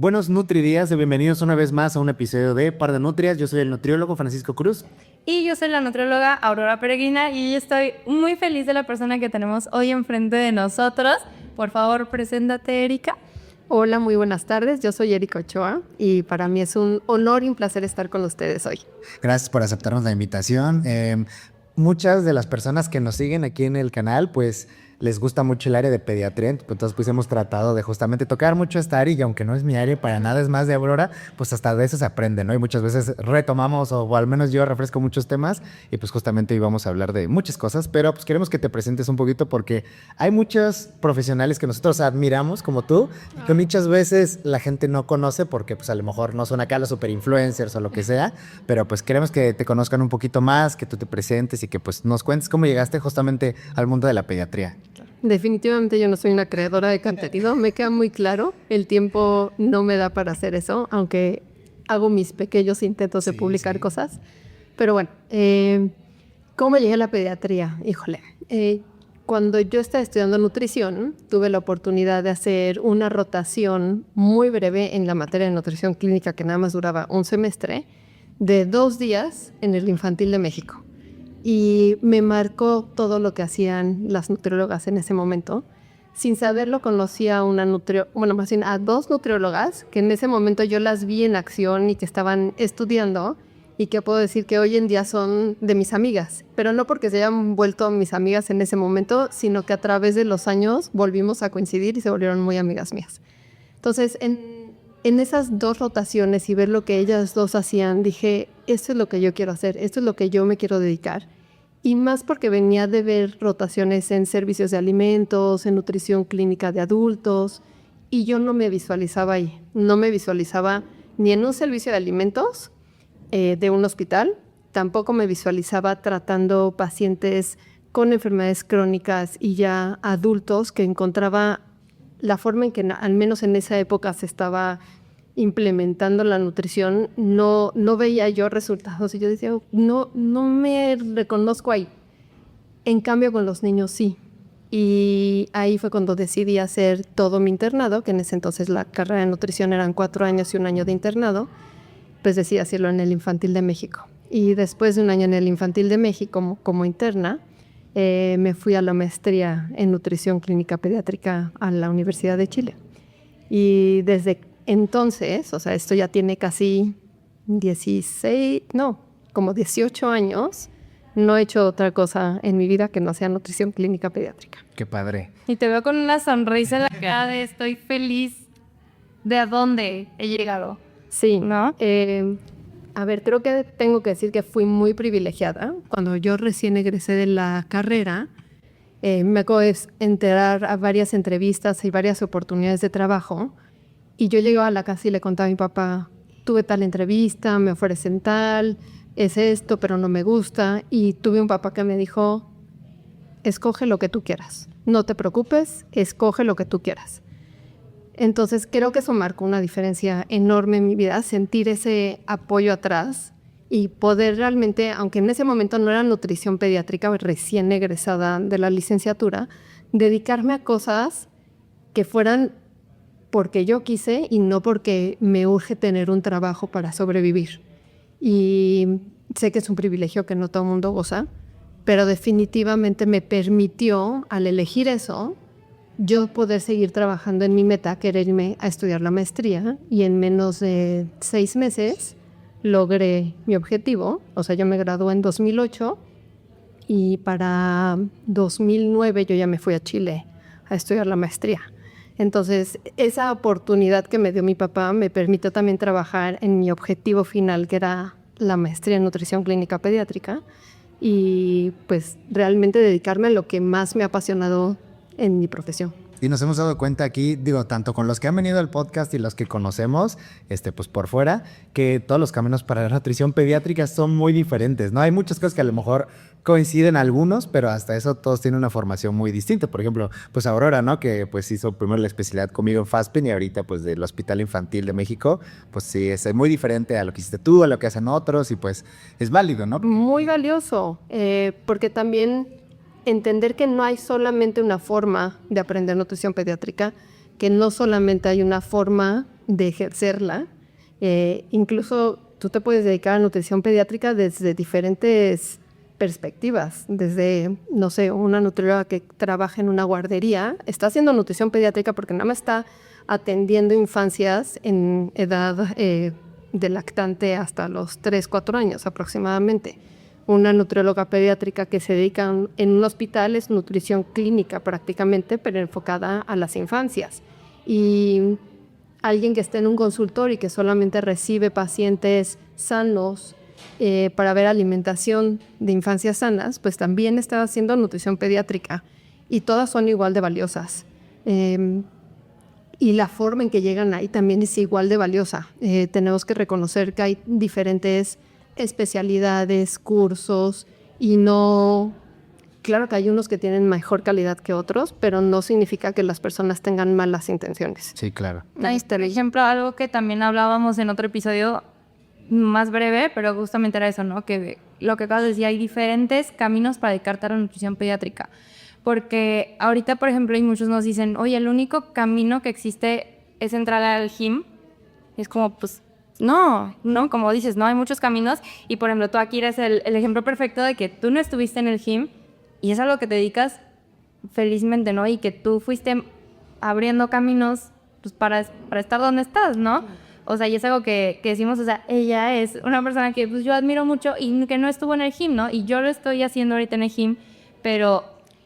Buenos Nutridías, bienvenidos una vez más a un episodio de Par de Nutrias. Yo soy el nutriólogo Francisco Cruz. Y yo soy la nutrióloga Aurora Peregrina y estoy muy feliz de la persona que tenemos hoy enfrente de nosotros. Por favor, preséntate, Erika. Hola, muy buenas tardes. Yo soy Erika Ochoa y para mí es un honor y un placer estar con ustedes hoy. Gracias por aceptarnos la invitación. Muchas de las personas que nos siguen aquí en el canal, pues les gusta mucho el área de pediatría, entonces pues hemos tratado de justamente tocar mucho esta área y aunque no es mi área para nada, es más de Aurora, pues hasta de eso se aprende, ¿no? Y muchas veces retomamos o al menos yo refresco muchos temas y pues justamente hoy vamos a hablar de muchas cosas, pero pues queremos que te presentes un poquito porque hay muchos profesionales que nosotros admiramos como tú, que muchas veces la gente no conoce porque pues a lo mejor no son acá los super influencers o lo que sea, pero pues queremos que te conozcan un poquito más, que tú te presentes y que pues nos cuentes cómo llegaste justamente al mundo de la pediatría. Definitivamente yo no soy una creadora de contenido, me queda muy claro, el tiempo no me da para hacer eso, aunque hago mis pequeños intentos de publicar cosas. Pero bueno, ¿cómo llegué a la pediatría? Híjole, cuando yo estaba estudiando nutrición, tuve la oportunidad de hacer una rotación muy breve en la materia de nutrición clínica que nada más duraba un semestre, de 2 días en el Infantil de México. Y me marcó todo lo que hacían las nutriólogas en ese momento. Sin saberlo conocí a más bien a 2 nutriólogas que en ese momento yo las vi en acción y que estaban estudiando y que puedo decir que hoy en día son de mis amigas, pero no porque se hayan vuelto mis amigas en ese momento, sino que a través de los años volvimos a coincidir y se volvieron muy amigas mías. Entonces, en esas 2 rotaciones y ver lo que ellas 2 hacían, dije, esto es lo que yo quiero hacer, esto es lo que yo me quiero dedicar. Y más porque venía de ver rotaciones en servicios de alimentos, en nutrición clínica de adultos, y yo no me visualizaba ahí. No me visualizaba ni en un servicio de alimentos de un hospital, tampoco me visualizaba tratando pacientes con enfermedades crónicas y ya adultos, que encontraba la forma en que al menos en esa época se estaba implementando la nutrición, no veía yo resultados y yo decía, no me reconozco ahí. En cambio con los niños sí. Y ahí fue cuando decidí hacer todo mi internado, que en ese entonces la carrera de nutrición eran 4 años y 1 año de internado, pues decidí hacerlo en el Infantil de México. Y después de 1 año en el Infantil de México como interna, me fui a la maestría en nutrición clínica pediátrica a la Universidad de Chile. Y desde entonces, o sea, esto ya tiene casi 18 años, no he hecho otra cosa en mi vida que no sea nutrición clínica pediátrica. Qué padre. Y te veo con una sonrisa en la cara de estoy feliz de a dónde he llegado. Sí, ¿no? A ver, creo que tengo que decir que fui muy privilegiada. Cuando yo recién egresé de la carrera, me acabo de enterar a varias entrevistas y varias oportunidades de trabajo. Y yo llegaba a la casa y le contaba a mi papá, tuve tal entrevista, me ofrecen tal, es esto, pero no me gusta. Y tuve un papá que me dijo, escoge lo que tú quieras. No te preocupes, escoge lo que tú quieras. Entonces creo que eso marcó una diferencia enorme en mi vida, sentir ese apoyo atrás y poder realmente, aunque en ese momento no era nutrición pediátrica, recién egresada de la licenciatura, dedicarme a cosas que fueran porque yo quise y no porque me urge tener un trabajo para sobrevivir. Y sé que es un privilegio que no todo el mundo goza, pero definitivamente me permitió, al elegir eso, yo poder seguir trabajando en mi meta, que era irme a estudiar la maestría, y en menos de 6 meses logré mi objetivo. O sea, yo me gradué en 2008 y para 2009 yo ya me fui a Chile a estudiar la maestría. Entonces, esa oportunidad que me dio mi papá me permitió también trabajar en mi objetivo final, que era la maestría en nutrición clínica pediátrica, y pues realmente dedicarme a lo que más me ha apasionado en mi profesión. Y nos hemos dado cuenta aquí, digo, tanto con los que han venido al podcast y los que conocemos, pues por fuera, que todos los caminos para la nutrición pediátrica son muy diferentes, ¿no? Hay muchas cosas que a lo mejor coinciden algunos, pero hasta eso todos tienen una formación muy distinta. Por ejemplo, pues Aurora, ¿no? Que pues hizo primero la especialidad conmigo en FASPIN y ahorita pues del Hospital Infantil de México, pues sí, es muy diferente a lo que hiciste tú, a lo que hacen otros y pues es válido, ¿no? Muy valioso, porque también entender que no hay solamente una forma de aprender nutrición pediátrica, que no solamente hay una forma de ejercerla. Incluso tú te puedes dedicar a nutrición pediátrica desde diferentes perspectivas, desde, no sé, una nutrióloga que trabaja en una guardería, está haciendo nutrición pediátrica porque nada más está atendiendo infancias en edad de lactante hasta los 3, 4 años aproximadamente. Una nutrióloga pediátrica que se dedica en un hospital es nutrición clínica prácticamente, pero enfocada a las infancias. Y alguien que esté en un consultorio y que solamente recibe pacientes sanos para ver alimentación de infancias sanas, pues también está haciendo nutrición pediátrica. Y todas son igual de valiosas. Y la forma en que llegan ahí también es igual de valiosa. Tenemos que reconocer que hay diferentes especialidades, cursos, y no... Claro que hay unos que tienen mejor calidad que otros, pero no significa que las personas tengan malas intenciones. Sí, claro. Nice. Por ejemplo, algo que también hablábamos en otro episodio más breve, pero justamente era eso, ¿no? Que lo que acabas de decir, hay diferentes caminos para dedicarte a la nutrición pediátrica. Porque ahorita, por ejemplo, hay muchos nos dicen, oye, el único camino que existe es entrar al gym. Y es como, pues, no, como dices, no, hay muchos caminos. Y, por ejemplo, tú aquí eres el ejemplo perfecto de que tú no estuviste en el gym y es algo que te dedicas felizmente, ¿no? Y que tú fuiste abriendo caminos pues, para estar donde estás, ¿no? O sea, y es algo que decimos, o sea, ella es una persona que pues, yo admiro mucho y que no estuvo en el gym, ¿no? Y yo lo estoy haciendo ahorita en el gym, pero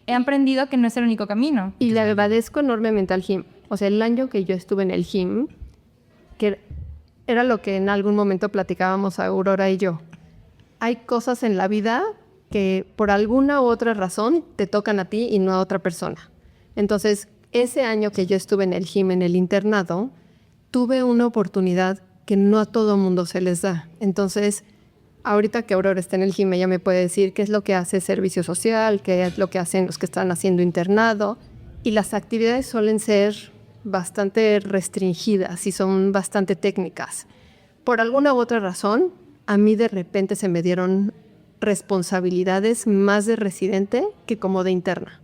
he aprendido que no es el único camino. Y le agradezco enormemente al gym. O sea, el año que yo estuve en el gym, que era lo que en algún momento platicábamos Aurora y yo. Hay cosas en la vida que por alguna u otra razón te tocan a ti y no a otra persona. Entonces, ese año que yo estuve en el gym, en el internado, tuve una oportunidad que no a todo mundo se les da. Entonces, ahorita que Aurora está en el gym, ella me puede decir qué es lo que hace servicio social, qué es lo que hacen los que están haciendo internado. Y las actividades suelen ser bastante restringidas y son bastante técnicas. Por alguna u otra razón, a mí de repente se me dieron responsabilidades más de residente que como de interna.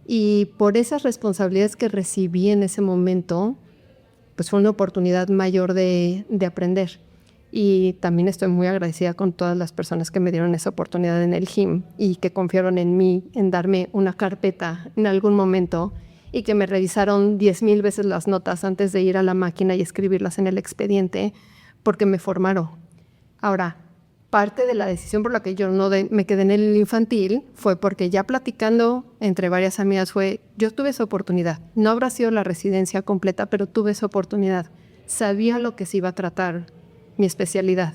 Y por esas responsabilidades que recibí en ese momento, pues fue una oportunidad mayor de aprender. Y también estoy muy agradecida con todas las personas que me dieron esa oportunidad en el gym y que confiaron en mí, en darme una carpeta en algún momento y que me revisaron 10,000 veces las notas antes de ir a la máquina y escribirlas en el expediente porque me formaron. Ahora, parte de la decisión por la que yo no me quedé en el infantil fue porque ya platicando entre varias amigas yo tuve esa oportunidad. No habrá sido la residencia completa, pero tuve esa oportunidad. Sabía lo que se iba a tratar, mi especialidad.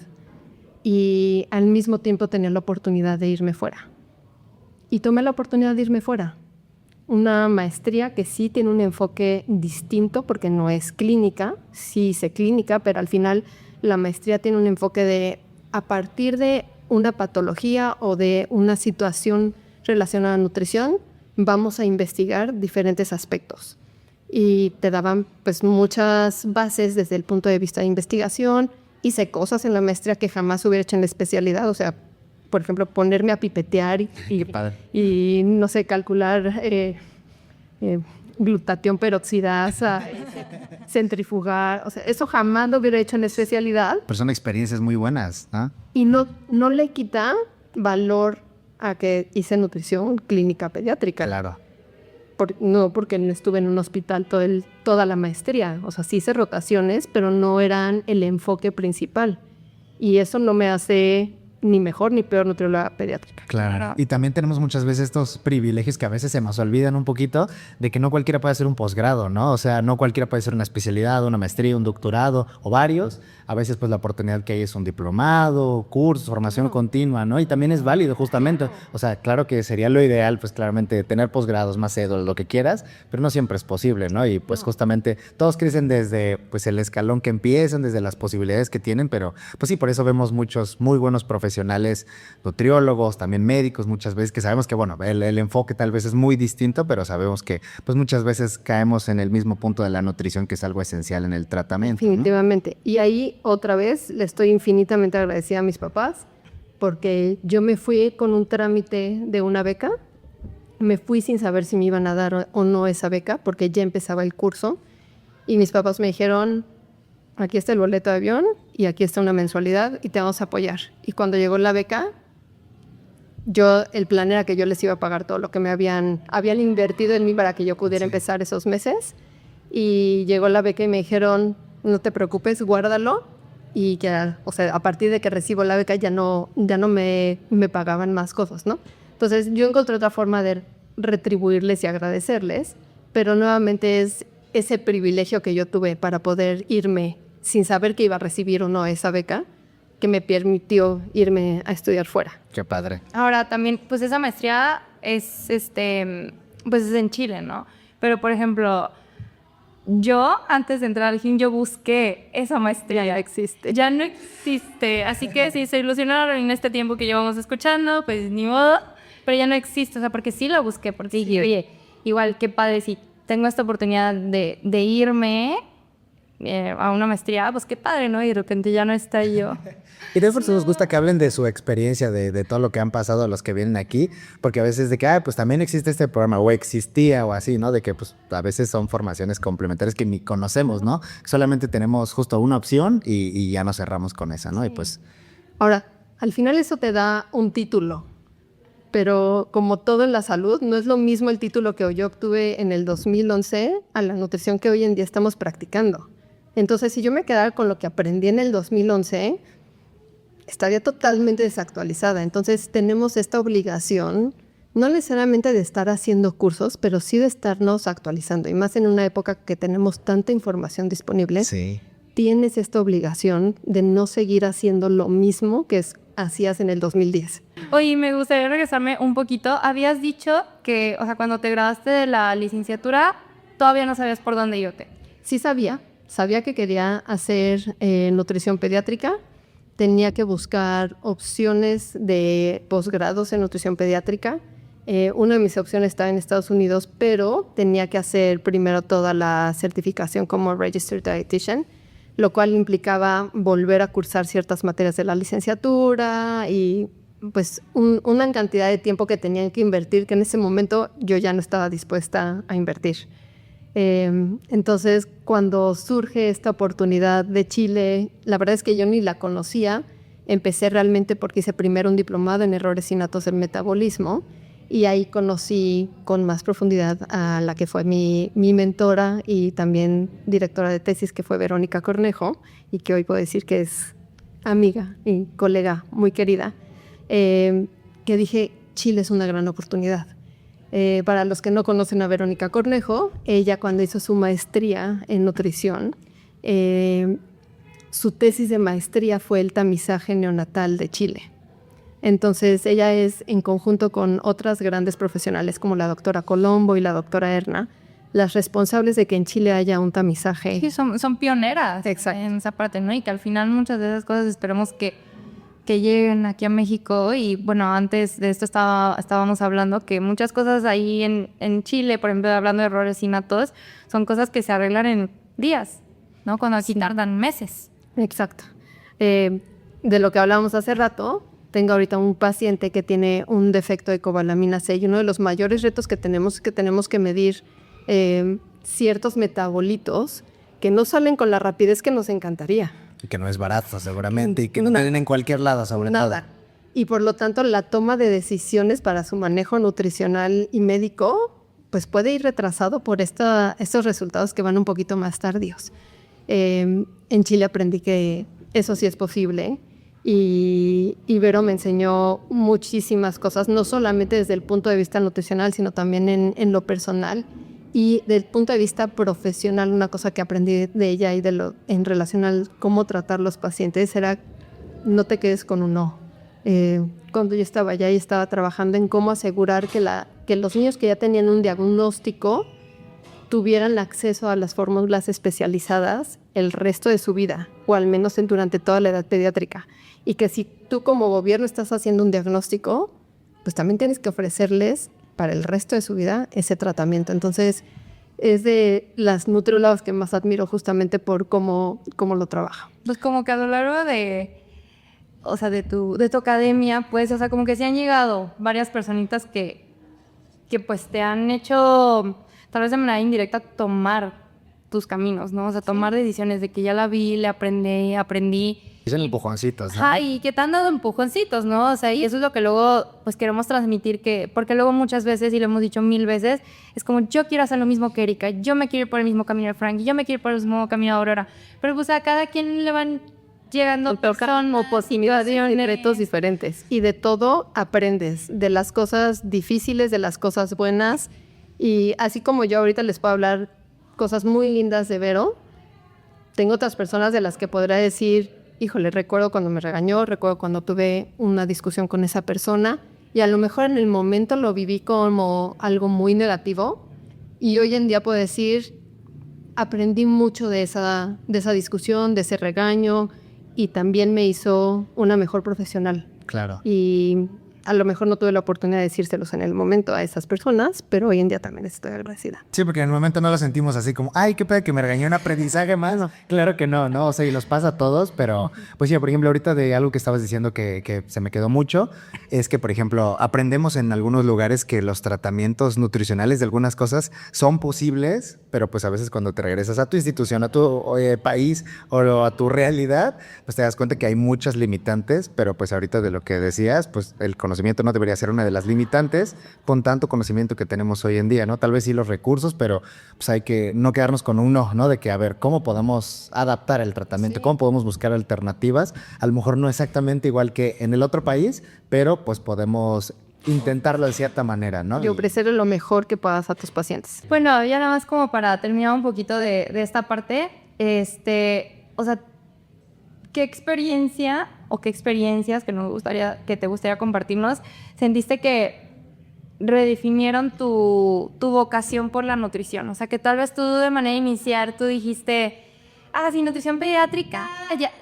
Y al mismo tiempo tenía la oportunidad de irme fuera. Y tomé la oportunidad de irme fuera. Una maestría que sí tiene un enfoque distinto porque no es clínica, sí hice clínica, pero al final la maestría tiene un enfoque de a partir de una patología o de una situación relacionada a nutrición, vamos a investigar diferentes aspectos. Y te daban pues muchas bases desde el punto de vista de investigación. Hice cosas en la maestría que jamás hubiera hecho en la especialidad, o sea, por ejemplo, ponerme a pipetear y no sé, calcular glutatión peroxidasa, centrifugar, o sea, eso jamás lo hubiera hecho en la especialidad. Pero son experiencias muy buenas, ¿no? Y no le quita valor a que hice nutrición clínica pediátrica. Claro. No porque no estuve en un hospital toda la maestría. O sea, sí hice rotaciones, pero no eran el enfoque principal. Y eso no me hace ni mejor ni peor nutrióloga pediátrica. Claro. Y también tenemos muchas veces estos privilegios que a veces se nos olvidan un poquito de que no cualquiera puede hacer un posgrado, ¿no? O sea, no cualquiera puede hacer una especialidad, una maestría, un doctorado o varios. A veces pues la oportunidad que hay es un diplomado, cursos, formación continua, ¿no? Y también es válido justamente. O sea, claro que sería lo ideal pues claramente tener posgrados, más cédulas, lo que quieras, pero no siempre es posible, ¿no? Y pues justamente todos crecen desde pues el escalón que empiezan, desde las posibilidades que tienen, pero pues sí, por eso vemos muchos muy buenos profesionales, nutriólogos, también médicos, muchas veces que sabemos que, bueno, el enfoque tal vez es muy distinto, pero sabemos que pues muchas veces caemos en el mismo punto de la nutrición, que es algo esencial en el tratamiento. Definitivamente. ¿No? Y ahí otra vez le estoy infinitamente agradecida a mis papás porque yo me fui con un trámite de una beca. Me fui sin saber si me iban a dar o no esa beca porque ya empezaba el curso. Y mis papás me dijeron, aquí está el boleto de avión y aquí está una mensualidad y te vamos a apoyar. Y cuando llegó la beca, el plan era que yo les iba a pagar todo lo que me habían invertido en mí para que yo pudiera empezar esos meses. Y llegó la beca y me dijeron, no te preocupes, guárdalo. Y ya, o sea, a partir de que recibo la beca ya no me pagaban más cosas, ¿no? Entonces yo encontré otra forma de retribuirles y agradecerles, pero nuevamente es ese privilegio que yo tuve para poder irme sin saber que iba a recibir o no esa beca, que me permitió irme a estudiar fuera. Qué padre. Ahora también, pues esa maestría es, pues es en Chile, ¿no? Pero, por ejemplo, yo antes de entrar al GIM, yo busqué esa maestría. Ya existe. Ya no existe. Así que si se ilusionaron en este tiempo que llevamos escuchando, pues ni modo. Pero ya no existe, o sea, porque sí la busqué, porque dije, oye, igual, qué padre, si tengo esta oportunidad de irme a una maestría, pues qué padre, ¿no? Y de repente ya no está yo. Y de por eso nos gusta que hablen de su experiencia, de todo lo que han pasado los que vienen aquí, porque a veces de que, pues también existe este programa, o existía, o así, ¿no? De que, pues, a veces son formaciones complementarias que ni conocemos, ¿no? Solamente tenemos justo una opción y ya nos cerramos con esa, ¿no? Sí. Y pues... Ahora, al final eso te da un título, pero como todo en la salud, no es lo mismo el título que yo obtuve en el 2011 a la nutrición que hoy en día estamos practicando. Entonces, si yo me quedara con lo que aprendí en el 2011, estaría totalmente desactualizada. Entonces, tenemos esta obligación, no necesariamente de estar haciendo cursos, pero sí de estarnos actualizando. Y más en una época que tenemos tanta información disponible, Sí. Tienes esta obligación de no seguir haciendo lo mismo que hacías en el 2010. Oye, me gustaría regresarme un poquito. Habías dicho que, o sea, cuando te graduaste de la licenciatura, todavía no sabías por dónde irte. Sí sabía que quería hacer nutrición pediátrica. Tenía que buscar opciones de posgrados en nutrición pediátrica. Una de mis opciones estaba en Estados Unidos, pero tenía que hacer primero toda la certificación como Registered Dietitian, lo cual implicaba volver a cursar ciertas materias de la licenciatura y pues una cantidad de tiempo que tenían que invertir que en ese momento yo ya no estaba dispuesta a invertir. Entonces, cuando surge esta oportunidad de Chile, la verdad es que yo ni la conocía. Empecé realmente porque hice primero un diplomado en errores innatos del metabolismo y ahí conocí con más profundidad a la que fue mi mentora y también directora de tesis, que fue Verónica Cornejo, y que hoy puedo decir que es amiga y colega muy querida, que dije, Chile es una gran oportunidad. Para los que no conocen a Verónica Cornejo, ella cuando hizo su maestría en nutrición, su tesis de maestría fue el tamizaje neonatal de Chile. Entonces ella es, en conjunto con otras grandes profesionales como la doctora Colombo y la doctora Erna, las responsables de que en Chile haya un tamizaje. Sí, son pioneras. Exacto. En esa parte, ¿no? Y que al final muchas de esas cosas esperemos que lleguen aquí a México. Y bueno, antes de esto estábamos hablando que muchas cosas ahí en Chile, por ejemplo, hablando de errores innatos, son cosas que se arreglan en días, ¿no? Cuando aquí tardan meses. Exacto. De lo que hablábamos hace rato, tengo ahorita un paciente que tiene un defecto de cobalamina C y uno de los mayores retos que tenemos es que tenemos que medir ciertos metabolitos que no salen con la rapidez que nos encantaría. Y que no es barato, seguramente, y que no tienen en cualquier lado, sobre Nada. todo. Y por lo tanto, la toma de decisiones para su manejo nutricional y médico, pues puede ir retrasado por estos resultados que van un poquito más tardíos. En Chile aprendí que eso sí es posible. Y Vero me enseñó muchísimas cosas, no solamente desde el punto de vista nutricional, sino también en lo personal. Y desde el punto de vista profesional, una cosa que aprendí de ella y en relación a cómo tratar los pacientes era no te quedes con un no. Cuando yo estaba allá y estaba trabajando en cómo asegurar que los niños que ya tenían un diagnóstico tuvieran acceso a las fórmulas especializadas el resto de su vida, o al menos durante toda la edad pediátrica. Y que si tú como gobierno estás haciendo un diagnóstico, pues también tienes que ofrecerles para el resto de su vida ese tratamiento. Entonces, es de las nutriólogas que más admiro justamente por cómo lo trabaja. Pues como que a lo largo de tu academia, pues, o sea, como que sí han llegado varias personitas que pues te han hecho, tal vez de manera indirecta, tomar tus caminos, ¿no? O sea, tomar decisiones de que ya la vi, le aprendí. Son empujoncitos, ¿no? Ajá, y que te han dado empujoncitos, ¿no? O sea, y eso es lo que luego, pues, queremos transmitir porque luego muchas veces, y lo hemos dicho 1000 veces, es como, yo quiero hacer lo mismo que Erika, yo me quiero ir por el mismo camino de Frank, yo me quiero ir por el mismo camino de Aurora. Pero, pues, a cada quien le van llegando personas, oportunidades y retos diferentes. Y de todo aprendes, de las cosas difíciles, de las cosas buenas. Y así como yo ahorita les puedo hablar cosas muy lindas de Vero, tengo otras personas de las que podrá decir, híjole, recuerdo cuando me regañó, recuerdo cuando tuve una discusión con esa persona y a lo mejor en el momento lo viví como algo muy negativo y hoy en día puedo decir, aprendí mucho de esa discusión, de ese regaño y también me hizo una mejor profesional. Claro. Y a lo mejor no tuve la oportunidad de decírselos en el momento a esas personas, pero hoy en día también estoy agradecida. Sí, porque en el momento no lo sentimos así como, ay, qué pedo que me regañó un aprendizaje más. No, claro que no, ¿no? O sea, y los pasa a todos, pero pues sí, por ejemplo, ahorita de algo que estabas diciendo que se me quedó mucho, es que, por ejemplo, aprendemos en algunos lugares que los tratamientos nutricionales de algunas cosas son posibles, pero pues a veces cuando te regresas a tu institución, a tu país o a tu realidad, pues te das cuenta que hay muchas limitantes, pero pues ahorita de lo que decías, pues el conocimiento no debería ser una de las limitantes con tanto conocimiento que tenemos hoy en día, ¿no? Tal vez sí los recursos, pero pues hay que no quedarnos con un no, ¿no? De que, a ver, ¿cómo podemos adaptar el tratamiento? Sí. ¿Cómo podemos buscar alternativas? A lo mejor no exactamente igual que en el otro país, pero pues podemos intentarlo de cierta manera, ¿no? Y ofrecerle lo mejor que puedas a tus pacientes. Bueno, ya nada más como para terminar un poquito de esta parte, o sea, ¿qué experiencia o qué experiencias que te gustaría compartirnos sentiste que redefinieron tu vocación por la nutrición? O sea, que tal vez tú de manera inicial tú dijiste, sí, nutrición pediátrica,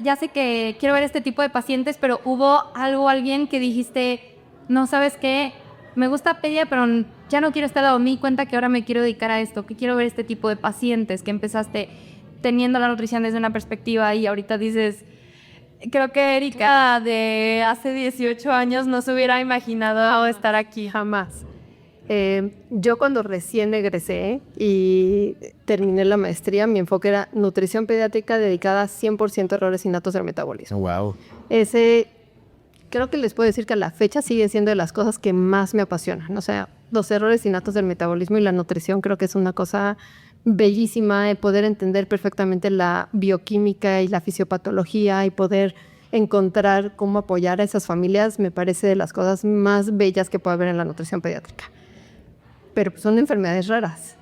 ya sé que quiero ver este tipo de pacientes, pero hubo alguien que dijiste, no, ¿sabes qué? Me gusta pedia, pero ya no quiero estar dado. Me di cuenta que ahora me quiero dedicar a esto, que quiero ver este tipo de pacientes, que empezaste teniendo la nutrición desde una perspectiva y ahorita dices, creo que Erika de hace 18 años no se hubiera imaginado estar aquí. Jamás. Yo cuando recién egresé y terminé la maestría, mi enfoque era nutrición pediátrica dedicada 100% a errores innatos del metabolismo. Wow. Creo que les puedo decir que a la fecha sigue siendo de las cosas que más me apasionan. O sea, los errores innatos del metabolismo y la nutrición creo que es una cosa bellísima, poder entender perfectamente la bioquímica y la fisiopatología y poder encontrar cómo apoyar a esas familias me parece de las cosas más bellas que puede haber en la nutrición pediátrica. Pero son enfermedades raras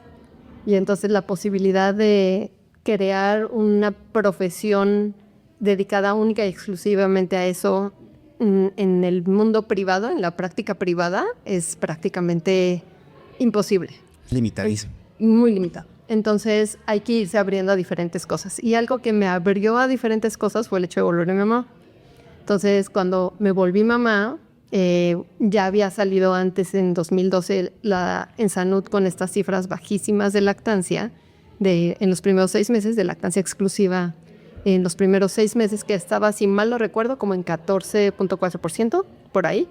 y entonces la posibilidad de crear una profesión dedicada única y exclusivamente a eso en el mundo privado, en la práctica privada, es prácticamente imposible. Limitadísimo. Muy limitado. Entonces hay que irse abriendo a diferentes cosas. Y algo que me abrió a diferentes cosas fue el hecho de volverme mamá. Entonces cuando me volví mamá, ya había salido antes en 2012 en Sanud con estas cifras bajísimas de lactancia, en los primeros 6 meses de lactancia exclusiva. En los primeros 6 meses que estaba, si mal no recuerdo, como en 14.4%, por ahí.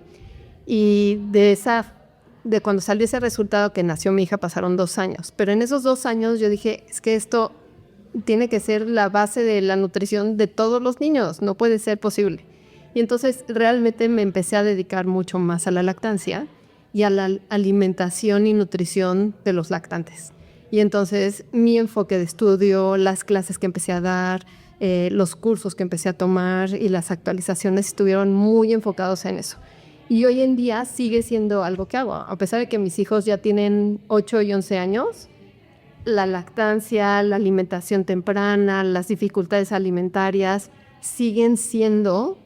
Y de cuando salió ese resultado que nació mi hija pasaron 2 años. Pero en esos 2 años yo dije, es que esto tiene que ser la base de la nutrición de todos los niños, no puede ser posible. Y entonces realmente me empecé a dedicar mucho más a la lactancia y a la alimentación y nutrición de los lactantes. Y entonces mi enfoque de estudio, las clases que empecé a dar, los cursos que empecé a tomar y las actualizaciones estuvieron muy enfocados en eso. Y hoy en día sigue siendo algo que hago. A pesar de que mis hijos ya tienen 8 y 11 años, la lactancia, la alimentación temprana, las dificultades alimentarias siguen siendo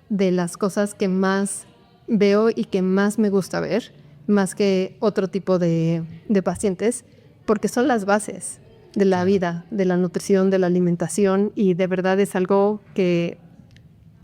de las cosas que más veo y que más me gusta ver, más que otro tipo de pacientes, porque son las bases de la vida, de la nutrición, de la alimentación, y de verdad es algo que,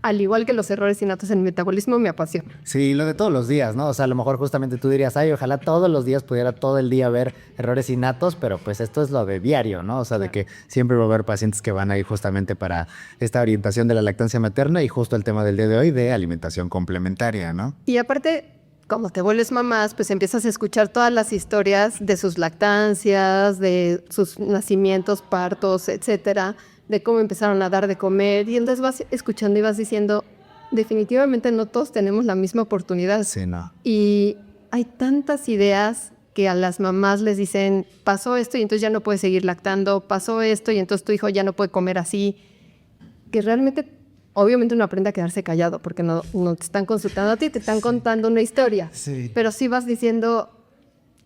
al igual que los errores innatos en el metabolismo, me apasiona. Sí, lo de todos los días, ¿no? O sea, a lo mejor justamente tú dirías, ojalá todos los días pudiera todo el día ver errores innatos, pero pues esto es lo de diario, ¿no? O sea, de que siempre va a haber pacientes que van a ir justamente para esta orientación de la lactancia materna y justo el tema del día de hoy de alimentación complementaria, ¿no? Y aparte, como te vuelves mamás, pues empiezas a escuchar todas las historias de sus lactancias, de sus nacimientos, partos, etcétera, de cómo empezaron a dar de comer, y entonces vas escuchando y vas diciendo, definitivamente no todos tenemos la misma oportunidad. Sí, no. Y hay tantas ideas que a las mamás les dicen, pasó esto y entonces ya no puedes seguir lactando, pasó esto y entonces tu hijo ya no puede comer así, que realmente, obviamente uno aprende a quedarse callado porque no te están consultando a ti, te están contando una historia. Sí. Pero sí vas diciendo,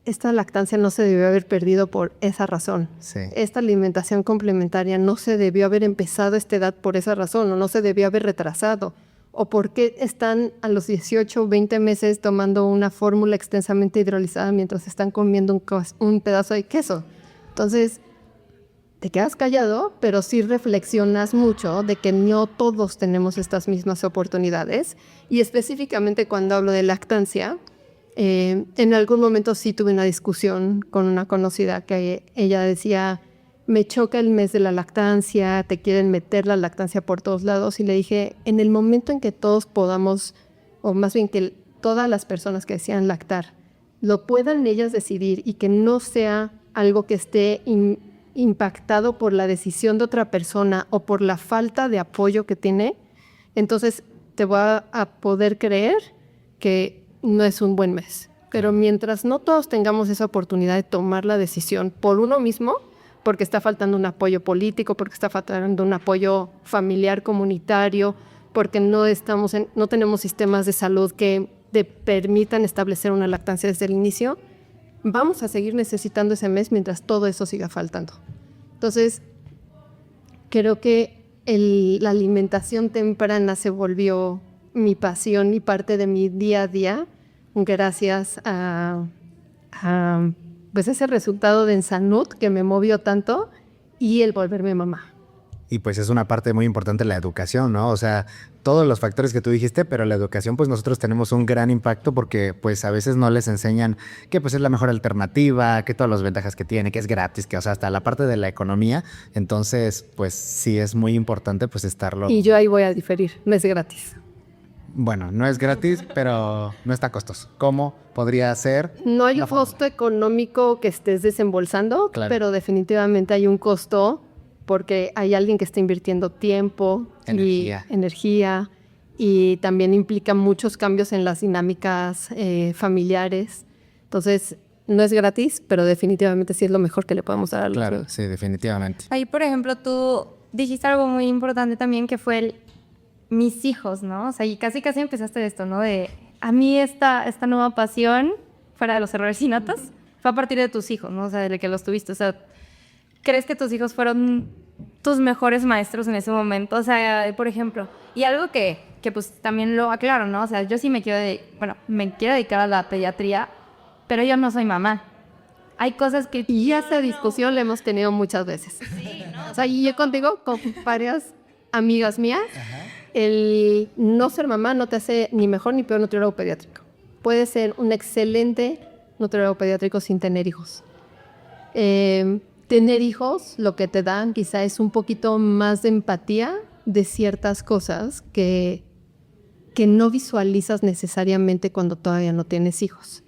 esta lactancia no se debió haber perdido por esa razón. Sí. Esta alimentación complementaria no se debió haber empezado a esta edad por esa razón, o no se debió haber retrasado. O por qué están a los 18 o 20 meses tomando una fórmula extensamente hidrolizada mientras están comiendo un pedazo de queso. Entonces, te quedas callado, pero sí reflexionas mucho de que no todos tenemos estas mismas oportunidades. Y específicamente cuando hablo de lactancia, en algún momento sí tuve una discusión con una conocida que ella decía, me choca el mes de la lactancia, te quieren meter la lactancia por todos lados. Y le dije, en el momento en que todos podamos, o más bien que todas las personas que desean lactar, lo puedan ellas decidir y que no sea algo que esté impactado por la decisión de otra persona o por la falta de apoyo que tiene, entonces te voy a poder creer que no es un buen mes. Pero mientras no todos tengamos esa oportunidad de tomar la decisión por uno mismo, porque está faltando un apoyo político, porque está faltando un apoyo familiar, comunitario, porque no tenemos sistemas de salud que te permitan establecer una lactancia desde el inicio, vamos a seguir necesitando ese mes mientras todo eso siga faltando. Entonces, creo que la alimentación temprana se volvió mi pasión y parte de mi día a día, gracias a pues ese resultado de Ensanut que me movió tanto y el volverme mamá. Y pues es una parte muy importante la educación, ¿no? O sea, todos los factores que tú dijiste, pero la educación, pues nosotros tenemos un gran impacto porque pues a veces no les enseñan que pues es la mejor alternativa, que todas las ventajas que tiene, que es gratis, que o sea, hasta la parte de la economía. Entonces, pues sí es muy importante pues estarlo. Y yo ahí voy a diferir, no es gratis. Bueno, no es gratis, pero no está costoso. ¿Cómo podría ser? No hay un costo económico que estés desembolsando, Claro. pero definitivamente hay un costo porque hay alguien que está invirtiendo tiempo y energía y también implica muchos cambios en las dinámicas familiares. Entonces, no es gratis, pero definitivamente sí es lo mejor que le podemos dar a los Claro, niños. sí, definitivamente. Ahí, por ejemplo, tú dijiste algo muy importante también que fue mis hijos, ¿no? O sea, y casi empezaste esto, ¿no? De a mí esta nueva pasión, fuera de los errores y notas, fue a partir de tus hijos, ¿no? O sea, de que los tuviste. O sea, ¿crees que tus hijos fueron tus mejores maestros en ese momento? O sea, por ejemplo, y algo que pues también lo aclaro, ¿no? O sea, yo sí me quiero dedicar a la pediatría, pero yo no soy mamá. Hay cosas que... Y esa discusión la hemos tenido muchas veces. Sí, ¿no? O sea, y yo contigo, con varias amigas mías, el no ser mamá no te hace ni mejor ni peor nutriólogo pediátrico. Puedes ser un excelente nutriólogo pediátrico sin tener hijos. Tener hijos lo que te dan quizá es un poquito más de empatía de ciertas cosas que no visualizas necesariamente cuando todavía no tienes hijos.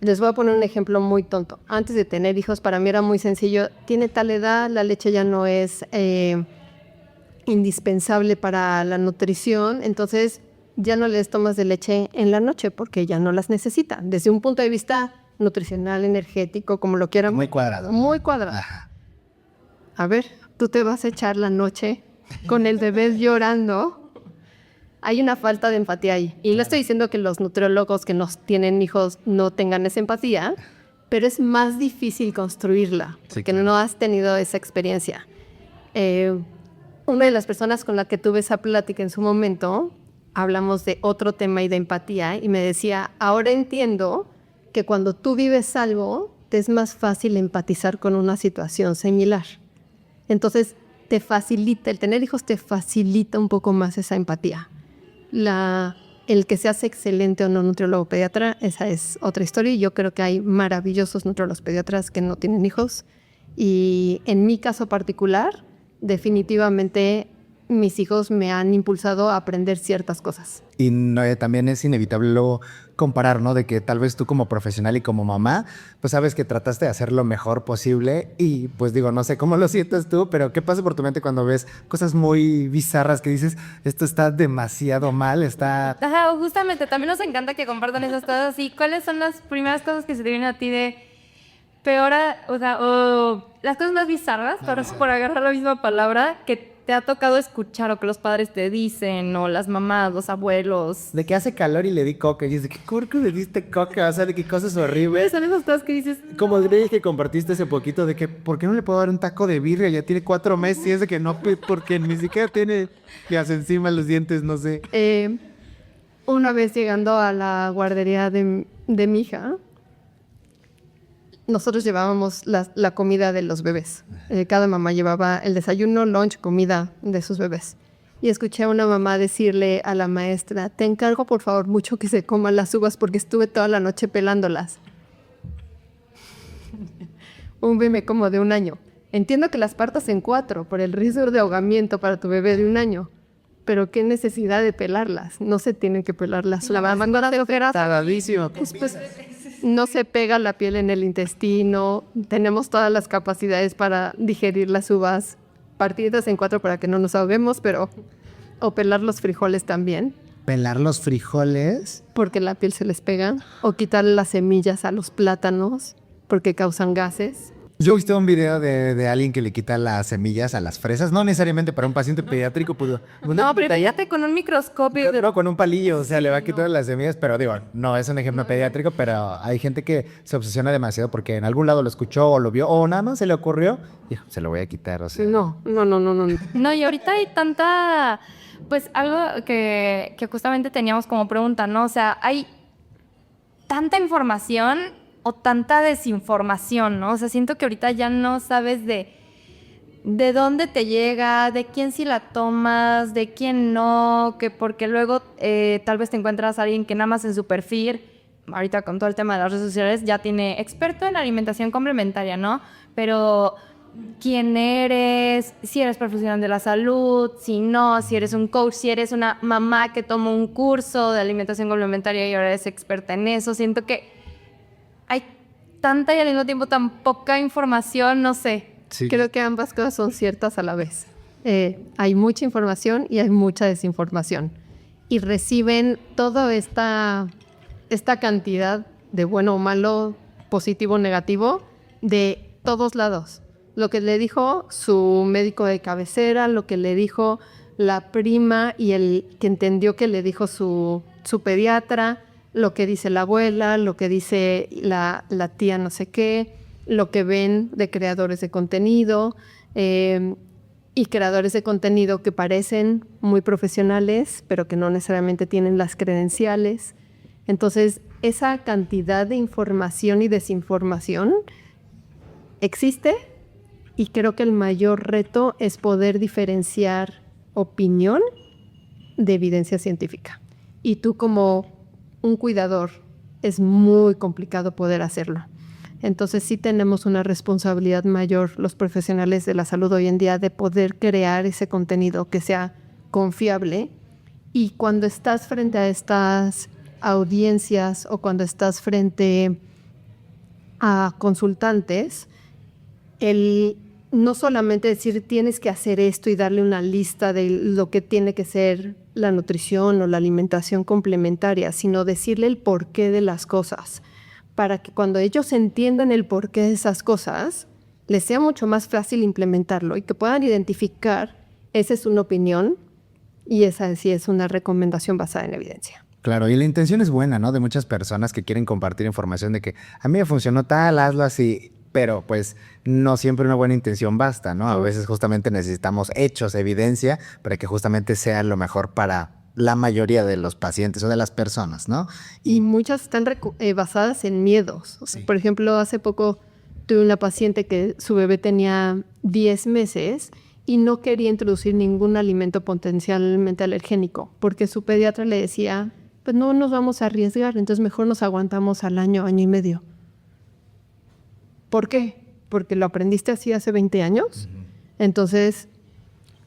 Les voy a poner un ejemplo muy tonto. Antes de tener hijos, para mí era muy sencillo. Tiene tal edad, la leche ya no es indispensable para la nutrición, entonces ya no les tomas de leche en la noche porque ya no las necesitan. Desde un punto de vista nutricional, energético, como lo quieran. Muy cuadrado. Muy cuadrado. Ajá. A ver, tú te vas a echar la noche con el bebé llorando. Hay una falta de empatía ahí. Y no estoy diciendo que los nutriólogos que no tienen hijos no tengan esa empatía, pero es más difícil construirla, Sí, porque claro. no has tenido esa experiencia. Una de las personas con la que tuve esa plática en su momento, hablamos de otro tema y de empatía, y me decía, ahora entiendo que cuando tú vives algo, te es más fácil empatizar con una situación similar. Entonces, te facilita, el tener hijos te facilita un poco más esa empatía. El que seas excelente o no nutriólogo pediatra, esa es otra historia, y yo creo que hay maravillosos nutriólogos pediatras que no tienen hijos, y en mi caso particular, definitivamente mis hijos me han impulsado a aprender ciertas cosas. Y también es inevitable luego comparar, ¿no? De que tal vez tú como profesional y como mamá, pues sabes que trataste de hacer lo mejor posible y pues digo, no sé cómo lo sientes tú, pero ¿qué pasa por tu mente cuando ves cosas muy bizarras que dices, esto está demasiado mal, está... Ajá, justamente, también nos encanta que compartan esas cosas. ¿Y cuáles son las primeras cosas que se te vienen a ti de peor, o las cosas más bizarras, por agarrar la misma palabra, que te ha tocado escuchar o que los padres te dicen, o las mamás, los abuelos? De que hace calor y le di coca. Y dices, ¿qué curco le diste coca? O sea, de qué cosas horribles. Son esas cosas que dices... Como Grey que compartiste hace poquito, de que ¿por qué no le puedo dar un taco de birria? Ya tiene 4 meses y es de que no, porque ni siquiera tiene las encima los dientes, no sé. Una vez llegando a la guardería de mi hija, nosotros llevábamos la comida de los bebés. Cada mamá llevaba el desayuno, lunch, comida de sus bebés. Y escuché a una mamá decirle a la maestra, te encargo por favor mucho que se coman las uvas porque estuve toda la noche pelándolas. Un bebé como de 1 año. Entiendo que las partas en 4 por el riesgo de ahogamiento para tu bebé de 1 año. Pero qué necesidad de pelarlas. No se tienen que pelarlas. La mamá Tagadísimo. pues, no se pega la piel en el intestino. Tenemos todas las capacidades para digerir las uvas partidas en 4 para que no nos ahoguemos, pero o pelar los frijoles también, Pelar los frijoles. porque la piel se les pega, o quitarle las semillas a los plátanos, porque causan gases. Yo he visto un video de alguien que le quita las semillas a las fresas, no necesariamente para un paciente pediátrico, pues, No, pero fíjate con un microscopio. no, con un palillo, o sea, le va a quitar las semillas, pero digo, no es un ejemplo pediátrico, pero hay gente que se obsesiona demasiado porque en algún lado lo escuchó o lo vio, o nada más se le ocurrió, dijo, se lo voy a quitar, o sea. No. No, y ahorita hay tanta, pues algo que justamente teníamos como pregunta, ¿no? O sea, hay tanta información o tanta desinformación, ¿no? O sea, siento que ahorita ya no sabes de dónde te llega, de quién sí la tomas, de quién no, que porque luego tal vez te encuentras a alguien que nada más en su perfil, ahorita con todo el tema de las redes sociales, ya tiene experto en alimentación complementaria, ¿no? Pero quién eres, si eres profesional de la salud, si no, si eres un coach, si eres una mamá que tomó un curso de alimentación complementaria y ahora es experta en eso. Siento que hay tanta y al mismo tiempo tan poca información, no sé. Sí. Creo que ambas cosas son ciertas a la vez. Hay mucha información y hay mucha desinformación. Y reciben toda esta cantidad de bueno o malo, positivo o negativo, de todos lados. Lo que le dijo su médico de cabecera, lo que le dijo la prima y el que entendió que le dijo su pediatra, lo que dice la abuela, lo que dice la tía no sé qué, lo que ven de creadores de contenido y creadores de contenido que parecen muy profesionales, pero que no necesariamente tienen las credenciales. Entonces, esa cantidad de información y desinformación existe y creo que el mayor reto es poder diferenciar opinión de evidencia científica. Y tú como un cuidador es muy complicado poder hacerlo. Entonces sí tenemos una responsabilidad mayor los profesionales de la salud hoy en día de poder crear ese contenido que sea confiable. Y cuando estás frente a estas audiencias o cuando estás frente a consultantes, el no solamente decir tienes que hacer esto y darle una lista de lo que tiene que ser la nutrición o la alimentación complementaria, sino decirle el porqué de las cosas, para que cuando ellos entiendan el porqué de esas cosas, les sea mucho más fácil implementarlo y que puedan identificar, esa es una opinión y esa sí es una recomendación basada en evidencia. Claro, y la intención es buena, ¿no? De muchas personas que quieren compartir información de que a mí me funcionó tal, hazlo así. Pero pues no siempre una buena intención basta, ¿no? A veces justamente necesitamos hechos, evidencia, para que justamente sea lo mejor para la mayoría de los pacientes o de las personas, ¿no? Y muchas están basadas en miedos. O sea, sí. Por ejemplo, hace poco tuve una paciente que su bebé tenía 10 meses y no quería introducir ningún alimento potencialmente alergénico, porque su pediatra le decía, pues no nos vamos a arriesgar, entonces mejor nos aguantamos al año, año y medio. ¿Por qué? Porque lo aprendiste así hace 20 años. Uh-huh. Entonces,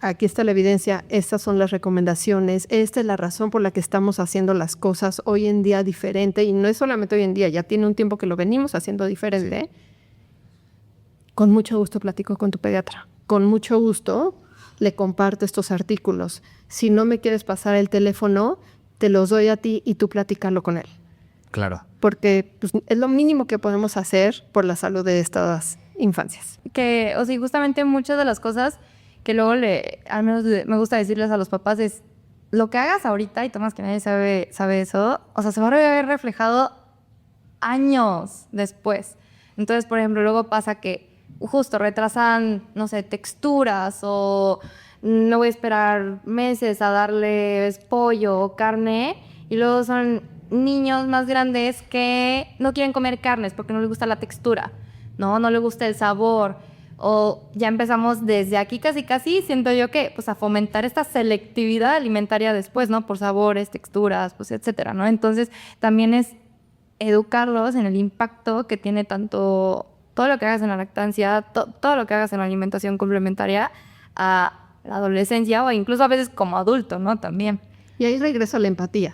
aquí está la evidencia, estas son las recomendaciones, esta es la razón por la que estamos haciendo las cosas hoy en día diferente, y no es solamente hoy en día, ya tiene un tiempo que lo venimos haciendo diferente. Sí. Con mucho gusto platico con tu pediatra, con mucho gusto le comparto estos artículos. Si no me quieres pasar el teléfono, te los doy a ti y tú platicarlo con él. Claro. Porque pues, es lo mínimo que podemos hacer por la salud de estas infancias. Que, o sea, justamente muchas de las cosas que luego al menos me gusta decirles a los papás es, lo que hagas ahorita, y Tomás, que nadie sabe eso, o sea, se va a ver reflejado años después. Entonces, por ejemplo, luego pasa que justo retrasan, no sé, texturas, o no voy a esperar meses a darles pollo o carne, y luego son niños más grandes que no quieren comer carnes porque no les gusta la textura, no les gusta el sabor, o ya empezamos desde aquí casi, siento yo que, pues, a fomentar esta selectividad alimentaria después, ¿no? Por sabores, texturas, pues, etcétera, ¿no? Entonces, también es educarlos en el impacto que tiene tanto todo lo que hagas en la lactancia, todo lo que hagas en la alimentación complementaria a la adolescencia, o incluso a veces como adulto, ¿no? También. Y ahí regreso a la empatía,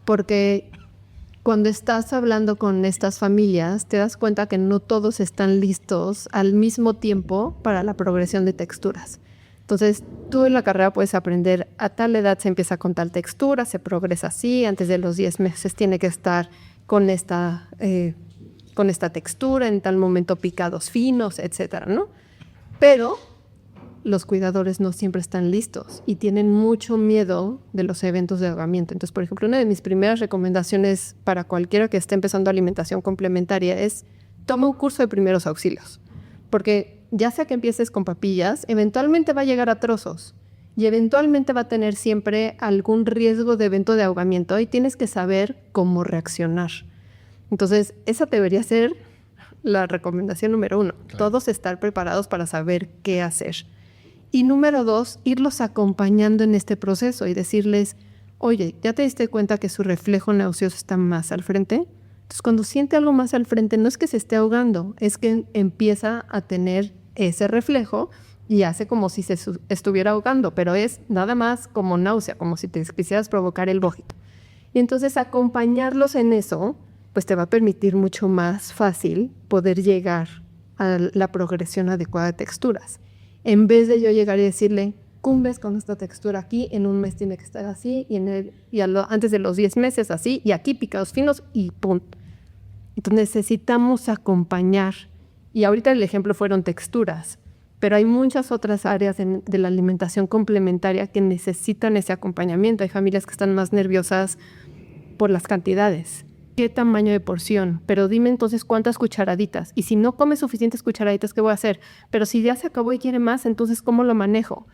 porque cuando estás hablando con estas familias, te das cuenta que no todos están listos al mismo tiempo para la progresión de texturas. Entonces, tú en la carrera puedes aprender a tal edad se empieza con tal textura, se progresa así, antes de los 10 meses tiene que estar con esta textura, en tal momento picados finos, etcétera, ¿no? Pero los cuidadores no siempre están listos y tienen mucho miedo de los eventos de ahogamiento. Entonces, por ejemplo, una de mis primeras recomendaciones para cualquiera que esté empezando alimentación complementaria es toma un curso de primeros auxilios, porque ya sea que empieces con papillas, eventualmente va a llegar a trozos y eventualmente va a tener siempre algún riesgo de evento de ahogamiento y tienes que saber cómo reaccionar. Entonces, esa debería ser la recomendación número 1. Claro. Todos estar preparados para saber qué hacer. Y número 2, irlos acompañando en este proceso y decirles, oye, ¿ya te diste cuenta que su reflejo nauseoso está más al frente? Entonces, cuando siente algo más al frente, no es que se esté ahogando, es que empieza a tener ese reflejo y hace como si se estuviera ahogando, pero es nada más como náusea, como si te quisieras provocar el vómito. Y entonces acompañarlos en eso, pues te va a permitir mucho más fácil poder llegar a la progresión adecuada de texturas. En vez de yo llegar y decirle, cumbes con esta textura aquí, en un mes tiene que estar así, antes de los 10 meses así, y aquí picados finos y punto. Entonces necesitamos acompañar. Y ahorita el ejemplo fueron texturas, pero hay muchas otras áreas de la alimentación complementaria que necesitan ese acompañamiento. Hay familias que están más nerviosas por las cantidades. ¿Qué tamaño de porción? Pero dime entonces cuántas cucharaditas. Y si no come suficientes cucharaditas, ¿qué voy a hacer? Pero si ya se acabó y quiere más, entonces ¿cómo lo manejo?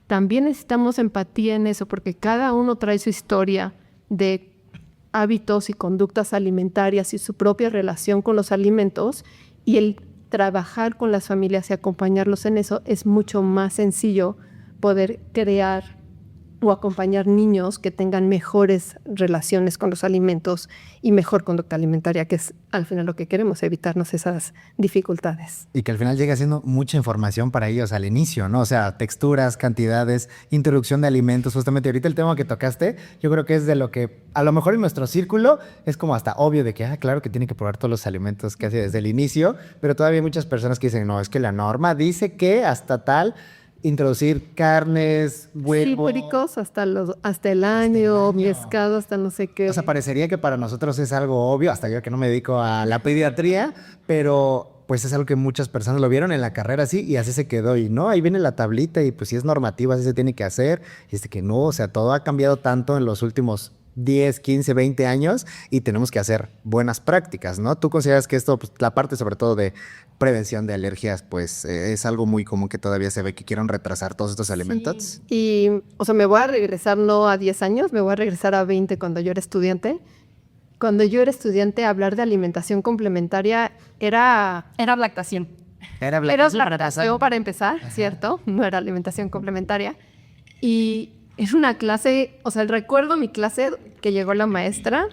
También necesitamos empatía en eso, porque cada uno trae su historia de hábitos y conductas alimentarias y su propia relación con los alimentos, y el trabajar con las familias y acompañarlos en eso es mucho más sencillo poder crear o acompañar niños que tengan mejores relaciones con los alimentos y mejor conducta alimentaria, que es al final lo que queremos, evitarnos esas dificultades. Y que al final llegue siendo mucha información para ellos al inicio, ¿no? O sea, texturas, cantidades, introducción de alimentos. Justamente ahorita el tema que tocaste, yo creo que es de lo que a lo mejor en nuestro círculo es como hasta obvio de que, claro que tiene que probar todos los alimentos que hace desde el inicio, pero todavía hay muchas personas que dicen, no, es que la norma dice que hasta tal introducir carnes, huevos. Sí, puercos hasta el año, pescado hasta no sé qué. O sea, parecería que para nosotros es algo obvio, hasta yo que no me dedico a la pediatría, pero pues es algo que muchas personas lo vieron en la carrera así y así se quedó. Y no, ahí viene la tablita y pues si es normativa, así se tiene que hacer. Y es de que no, o sea, todo ha cambiado tanto en los últimos 10, 15, 20 años y tenemos que hacer buenas prácticas, ¿no? ¿Tú consideras que esto, pues, la parte sobre todo de prevención de alergias, pues es algo muy común que todavía se ve que quieran retrasar todos estos alimentos? Sí. Y, o sea, me voy a regresar no a 10 años, me voy a regresar a 20 cuando yo era estudiante. Cuando yo era estudiante, hablar de alimentación complementaria era lactación. Era lactación para empezar, ajá, ¿cierto? No era alimentación complementaria. Y es una clase, o sea, recuerdo mi clase que llegó la maestra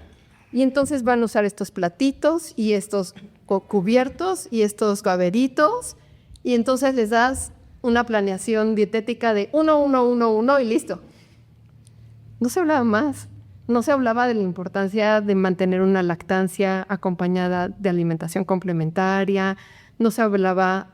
y entonces van a usar estos platitos y estos cubiertos y estos gaveritos y entonces les das una planeación dietética de 1, 1, 1, 1 y listo. No se hablaba más. No se hablaba de la importancia de mantener una lactancia acompañada de alimentación complementaria. No se hablaba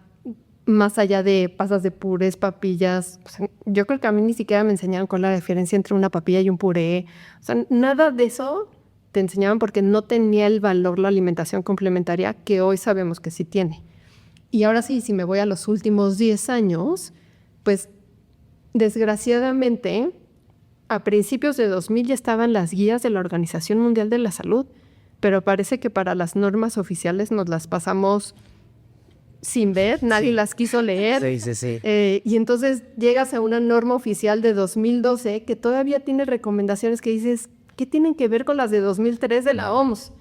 más allá de pasas de purés, papillas. O sea, yo creo que a mí ni siquiera me enseñaron cuál es la diferencia entre una papilla y un puré. O sea, nada de eso te enseñaban porque no tenía el valor la alimentación complementaria que hoy sabemos que sí tiene. Y ahora sí, si me voy a los últimos 10 años, pues desgraciadamente a principios de 2000 ya estaban las guías de la Organización Mundial de la Salud, pero parece que para las normas oficiales nos las pasamos sin ver, nadie las quiso leer. Sí. Y entonces llegas a una norma oficial de 2012 que todavía tiene recomendaciones que dices, ¿qué tienen que ver con las de 2003 de la OMS?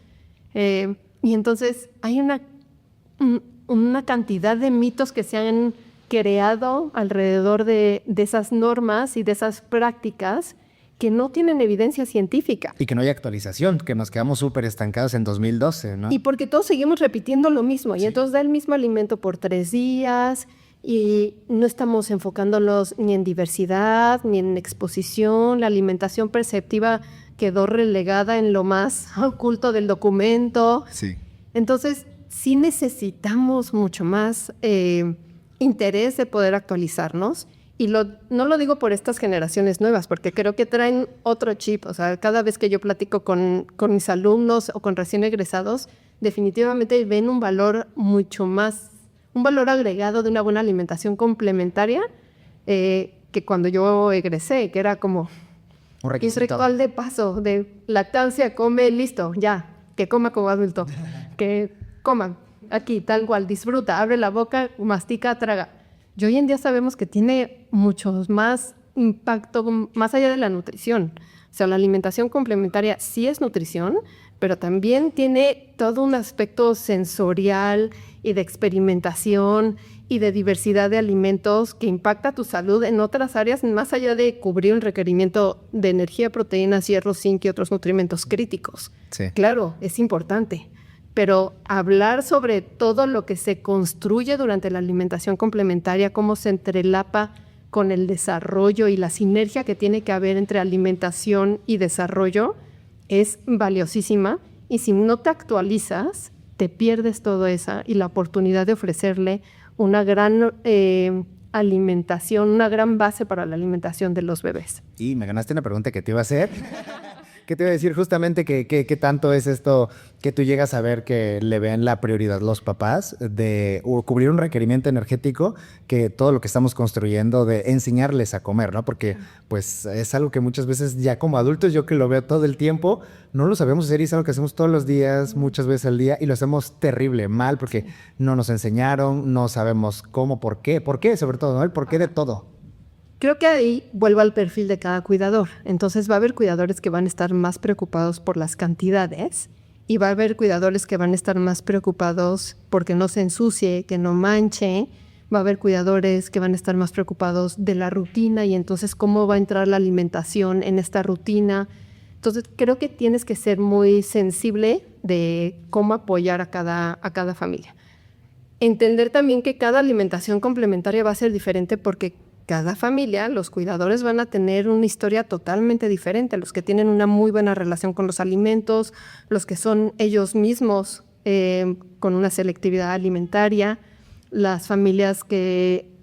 Y entonces hay una cantidad de mitos que se han creado alrededor de esas normas y de esas prácticas que no tienen evidencia científica. Y que no hay actualización, que nos quedamos súper estancados en 2012, ¿no? Y porque todos seguimos repitiendo lo mismo. Y entonces da el mismo alimento por 3 días y no estamos enfocándonos ni en diversidad, ni en exposición. La alimentación perceptiva quedó relegada en lo más oculto del documento. Sí. Entonces, sí necesitamos mucho más interés de poder actualizarnos. Y no lo digo por estas generaciones nuevas, porque creo que traen otro chip. O sea, cada vez que yo platico con mis alumnos o con recién egresados, definitivamente ven un valor mucho más, un valor agregado de una buena alimentación complementaria que cuando yo egresé, que era como Un requisito. ritual de paso, de lactancia, come, listo, ya, que coma como adulto, que coman aquí, tal cual, disfruta, abre la boca, mastica, traga. Y hoy en día sabemos que tiene mucho más impacto más allá de la nutrición. O sea, la alimentación complementaria sí es nutrición, pero también tiene todo un aspecto sensorial y de experimentación y de diversidad de alimentos que impacta tu salud en otras áreas, más allá de cubrir un requerimiento de energía, proteínas, hierro, zinc y otros nutrimentos críticos. Sí. Claro, es importante. Pero hablar sobre todo lo que se construye durante la alimentación complementaria, cómo se entrelapa con el desarrollo y la sinergia que tiene que haber entre alimentación y desarrollo, es valiosísima. Y si no te actualizas, te pierdes todo eso y la oportunidad de ofrecerle una gran alimentación, una gran base para la alimentación de los bebés. Y me ganaste una pregunta que te iba a hacer. ¿Qué te iba a decir? Justamente que tanto es esto que tú llegas a ver que le ven la prioridad los papás de cubrir un requerimiento energético que todo lo que estamos construyendo de enseñarles a comer, ¿no? Porque pues es algo que muchas veces ya como adultos, yo que lo veo todo el tiempo, no lo sabemos hacer y es algo que hacemos todos los días, muchas veces al día y lo hacemos terrible, mal, porque no nos enseñaron, no sabemos cómo, por qué sobre todo, ¿no? El por qué de todo. Creo que ahí vuelvo al perfil de cada cuidador. Entonces va a haber cuidadores que van a estar más preocupados por las cantidades y va a haber cuidadores que van a estar más preocupados porque no se ensucie, que no manche. Va a haber cuidadores que van a estar más preocupados de la rutina y entonces cómo va a entrar la alimentación en esta rutina. Entonces creo que tienes que ser muy sensible de cómo apoyar a cada familia. Entender también que cada alimentación complementaria va a ser diferente porque cada familia, los cuidadores van a tener una historia totalmente diferente. Los que tienen una muy buena relación con los alimentos, los que son ellos mismos con una selectividad alimentaria, las familias que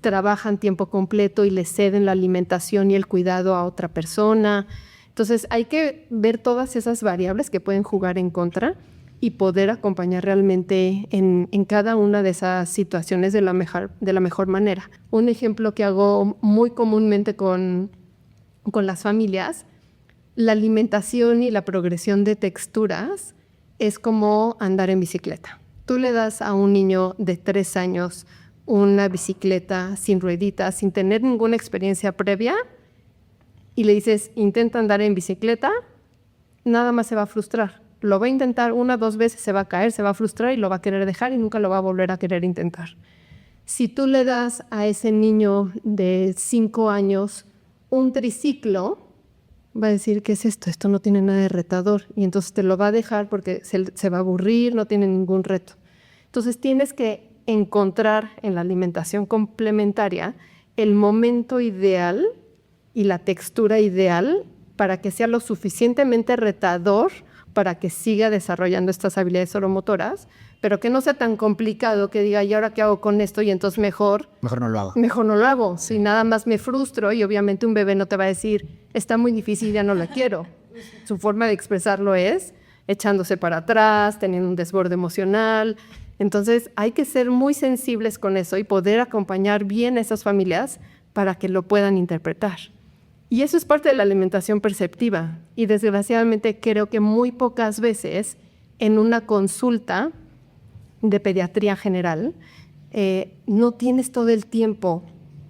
trabajan tiempo completo y le ceden la alimentación y el cuidado a otra persona. Entonces hay que ver todas esas variables que pueden jugar en contra y poder acompañar realmente en cada una de esas situaciones de la mejor manera. Un ejemplo que hago muy comúnmente con las familias, la alimentación y la progresión de texturas es como andar en bicicleta. Tú le das a un niño de 3 años una bicicleta sin rueditas, sin tener ninguna experiencia previa, y le dices, intenta andar en bicicleta, nada más se va a frustrar. Lo va a intentar 1 o 2 veces, se va a caer, se va a frustrar y lo va a querer dejar y nunca lo va a volver a querer intentar. Si tú le das a ese niño de 5 años un triciclo, va a decir, ¿qué es esto? Esto no tiene nada de retador. Y entonces te lo va a dejar porque se va a aburrir, no tiene ningún reto. Entonces tienes que encontrar en la alimentación complementaria el momento ideal y la textura ideal para que sea lo suficientemente retador para que siga desarrollando estas habilidades oromotoras, pero que no sea tan complicado que diga, ¿y ahora qué hago con esto? Y entonces mejor Mejor no lo hago. mejor no lo hago. Si nada más me frustro, y obviamente un bebé no te va a decir, está muy difícil, ya no la quiero. Su forma de expresarlo es echándose para atrás, teniendo un desborde emocional. Entonces hay que ser muy sensibles con eso y poder acompañar bien a esas familias para que lo puedan interpretar. Y eso es parte de la alimentación perceptiva. Y desgraciadamente creo que muy pocas veces en una consulta de pediatría general no tienes todo el tiempo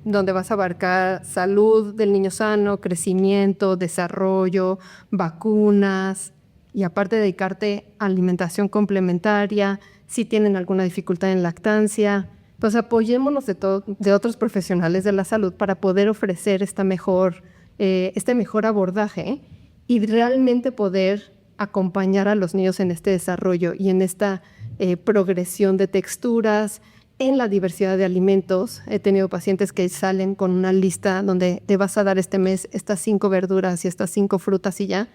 donde vas a abarcar salud del niño sano, crecimiento, desarrollo, vacunas, y aparte dedicarte a alimentación complementaria, si tienen alguna dificultad en lactancia. Pues apoyémonos de otros profesionales de la salud para poder ofrecer este mejor abordaje y realmente poder acompañar a los niños en este desarrollo y en esta progresión de texturas, en la diversidad de alimentos. He tenido pacientes que salen con una lista donde te vas a dar este mes estas 5 verduras y estas 5 frutas y ya.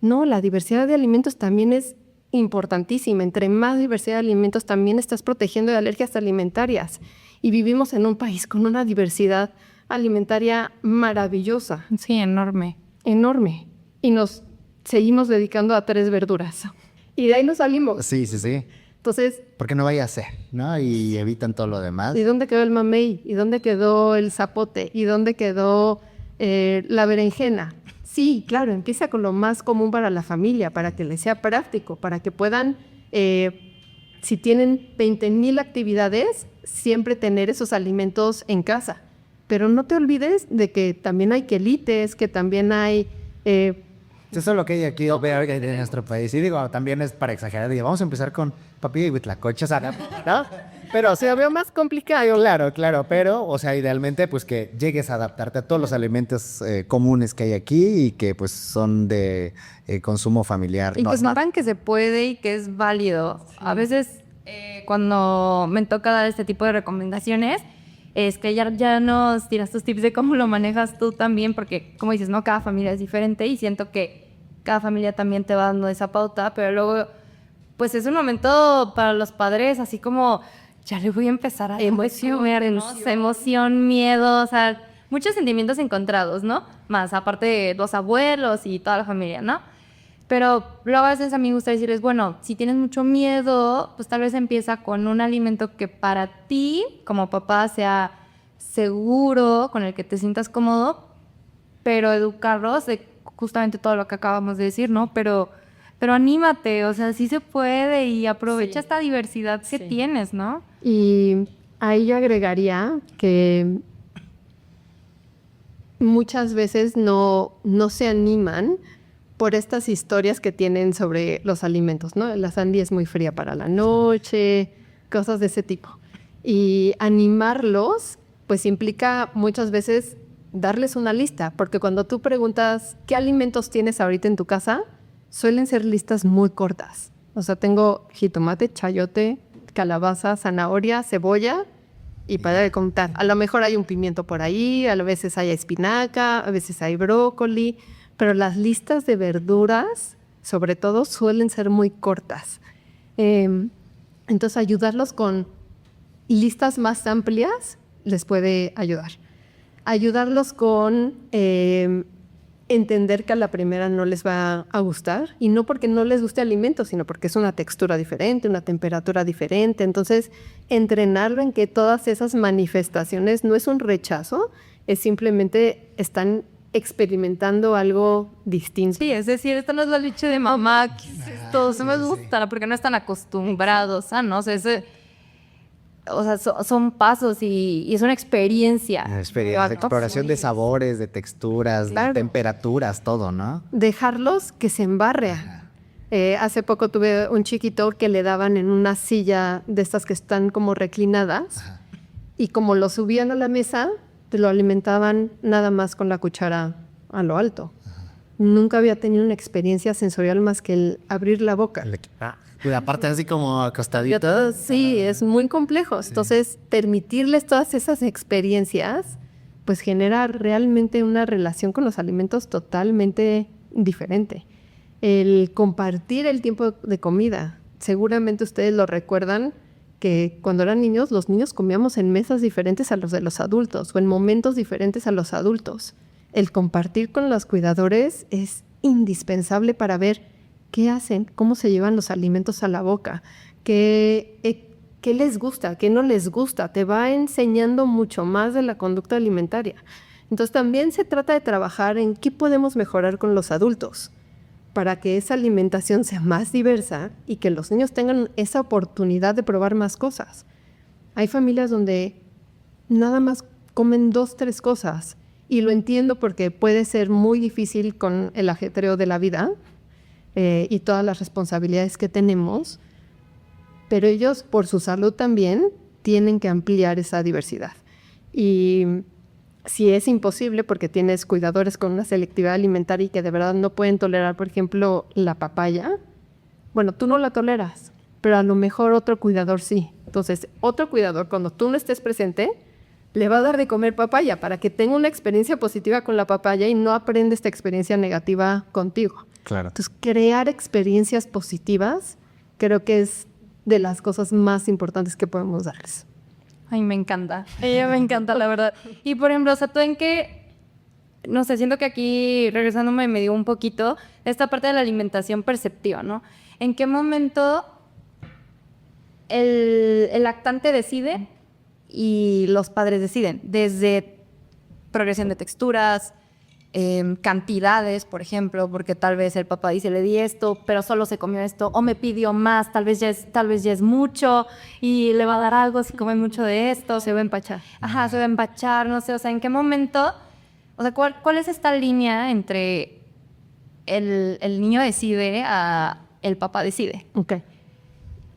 No, la diversidad de alimentos también es importantísima. Entre más diversidad de alimentos también estás protegiendo de alergias alimentarias. Y vivimos en un país con una diversidad alimentaria maravillosa. Sí, enorme. Enorme. Y nos seguimos dedicando a 3 verduras. Y de ahí nos salimos. Sí, sí, sí. Entonces, Porque no vaya a ser, ¿no? Y evitan todo lo demás. ¿y dónde quedó el mamey? ¿Y dónde quedó el zapote? ¿Y dónde quedó la berenjena? Sí, claro, empieza con lo más común para la familia, para que les sea práctico, para que puedan, si tienen 20,000 actividades, siempre tener esos alimentos en casa. Pero no te olvides de que también hay quelites, que también hay... Eso es lo que hay aquí en nuestro país. Y digo, también es para exagerar. Digo, vamos a empezar con papilla y huitlacoche, o sea, ¿no? Pero, o sea, veo más complicado. claro, pero, o sea, idealmente, pues, que llegues a adaptarte a todos los alimentos comunes que hay aquí y que, pues, son de consumo familiar. Y No, pues notan que se puede y que es válido. A veces, cuando me toca dar este tipo de recomendaciones, es que ya nos tiras tus tips de cómo lo manejas tú también, porque, como dices, ¿no? Cada familia es diferente y siento que cada familia también te va dando esa pauta, pero luego, pues, es un momento para los padres así como... Ya le voy a empezar a emocionar, ¿no? Emoción, miedo, o sea, muchos sentimientos encontrados, ¿no? Más aparte de los abuelos y toda la familia, ¿no? Pero luego a veces a mí me gusta decirles, bueno, si tienes mucho miedo, pues tal vez empieza con un alimento que para ti, como papá, sea seguro, con el que te sientas cómodo, pero educarlos de justamente todo lo que acabamos de decir, ¿no? Pero anímate, o sea, sí se puede y aprovecha esta diversidad que tienes, ¿no? Y ahí yo agregaría que muchas veces no se animan por estas historias que tienen sobre los alimentos, ¿no? La sandía es muy fría para la noche, cosas de ese tipo. Y animarlos, pues implica muchas veces darles una lista, porque cuando tú preguntas ¿qué alimentos tienes ahorita en tu casa?, suelen ser listas muy cortas. O sea, tengo jitomate, chayote, calabaza, zanahoria, cebolla y para de contar. A lo mejor hay un pimiento por ahí, a veces hay espinaca, a veces hay brócoli, pero las listas de verduras, sobre todo, suelen ser muy cortas. Entonces, ayudarlos con listas más amplias les puede ayudar. Ayudarlos con... entender que a la primera no les va a gustar, y no porque no les guste el alimento, sino porque es una textura diferente, una temperatura diferente. Entonces, entrenarlo en que todas esas manifestaciones no es un rechazo, es simplemente están experimentando algo distinto. Sí, es decir, esto no es la leche de mamá, ¿qué es esto? Eso me gusta, porque no están acostumbrados a, ¿no? O sea, son pasos y es una experiencia. Exploración de sabores, de texturas, Claro. de temperaturas, todo, ¿no? Dejarlos que se embarre. Hace poco tuve un chiquito que le daban en una silla de estas que están como reclinadas. Ajá. Y como lo subían a la mesa, te lo alimentaban nada más con la cuchara a lo alto. Ajá. Nunca había tenido una experiencia sensorial más que el abrir la boca. Y aparte así como acostadito. Sí, es muy complejo. Entonces, permitirles todas esas experiencias, pues genera realmente una relación con los alimentos totalmente diferente. El compartir el tiempo de comida. Seguramente ustedes lo recuerdan que cuando eran niños, los niños comíamos en mesas diferentes a los de los adultos o en momentos diferentes a los adultos. El compartir con los cuidadores es indispensable para ver qué hacen, cómo se llevan los alimentos a la boca, qué les gusta, qué no les gusta. Te va enseñando mucho más de la conducta alimentaria. Entonces también se trata de trabajar en qué podemos mejorar con los adultos para que esa alimentación sea más diversa y que los niños tengan esa oportunidad de probar más cosas. Hay familias donde nada más comen 2, 3 cosas y lo entiendo porque puede ser muy difícil con el ajetreo de la vida y todas las responsabilidades que tenemos, pero ellos por su salud también tienen que ampliar esa diversidad. Y si es imposible porque tienes cuidadores con una selectividad alimentaria y que de verdad no pueden tolerar, por ejemplo, la papaya, bueno, tú no la toleras, pero a lo mejor otro cuidador sí. Entonces, otro cuidador, cuando tú no estés presente, le va a dar de comer papaya para que tenga una experiencia positiva con la papaya y no aprenda esta experiencia negativa contigo. Claro. Entonces, crear experiencias positivas creo que es de las cosas más importantes que podemos darles. Ay, me encanta. Ella me encanta, la verdad. Y por ejemplo, o sea, ¿tú en qué? No sé, siento que aquí, regresándome, me dio un poquito esta parte de la alimentación perceptiva, ¿no? ¿En qué momento el lactante decide y los padres deciden? Desde progresión de texturas, cantidades, por ejemplo, porque tal vez el papá dice, le di esto, pero solo se comió esto, o me pidió más, tal vez ya es mucho, y le va a dar algo si come mucho de esto. Se va a empachar. Ajá, se va a empachar, no sé, o sea, ¿en qué momento? O sea, ¿cuál es esta línea entre el niño decide a el papá decide? Ok.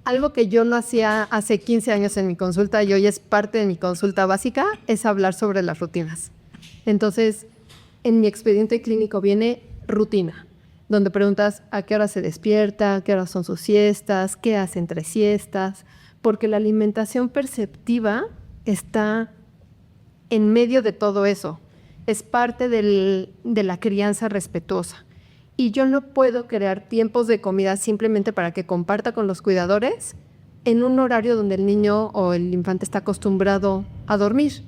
Algo que yo no hacía hace 15 años en mi consulta y hoy es parte de mi consulta básica es hablar sobre las rutinas. Entonces, en mi expediente clínico viene rutina, donde preguntas a qué hora se despierta, qué horas son sus siestas, qué hace entre siestas, porque la alimentación perceptiva está en medio de todo eso. Es parte de la crianza respetuosa. Y yo no puedo crear tiempos de comida simplemente para que comparta con los cuidadores en un horario donde el niño o el infante está acostumbrado a dormir.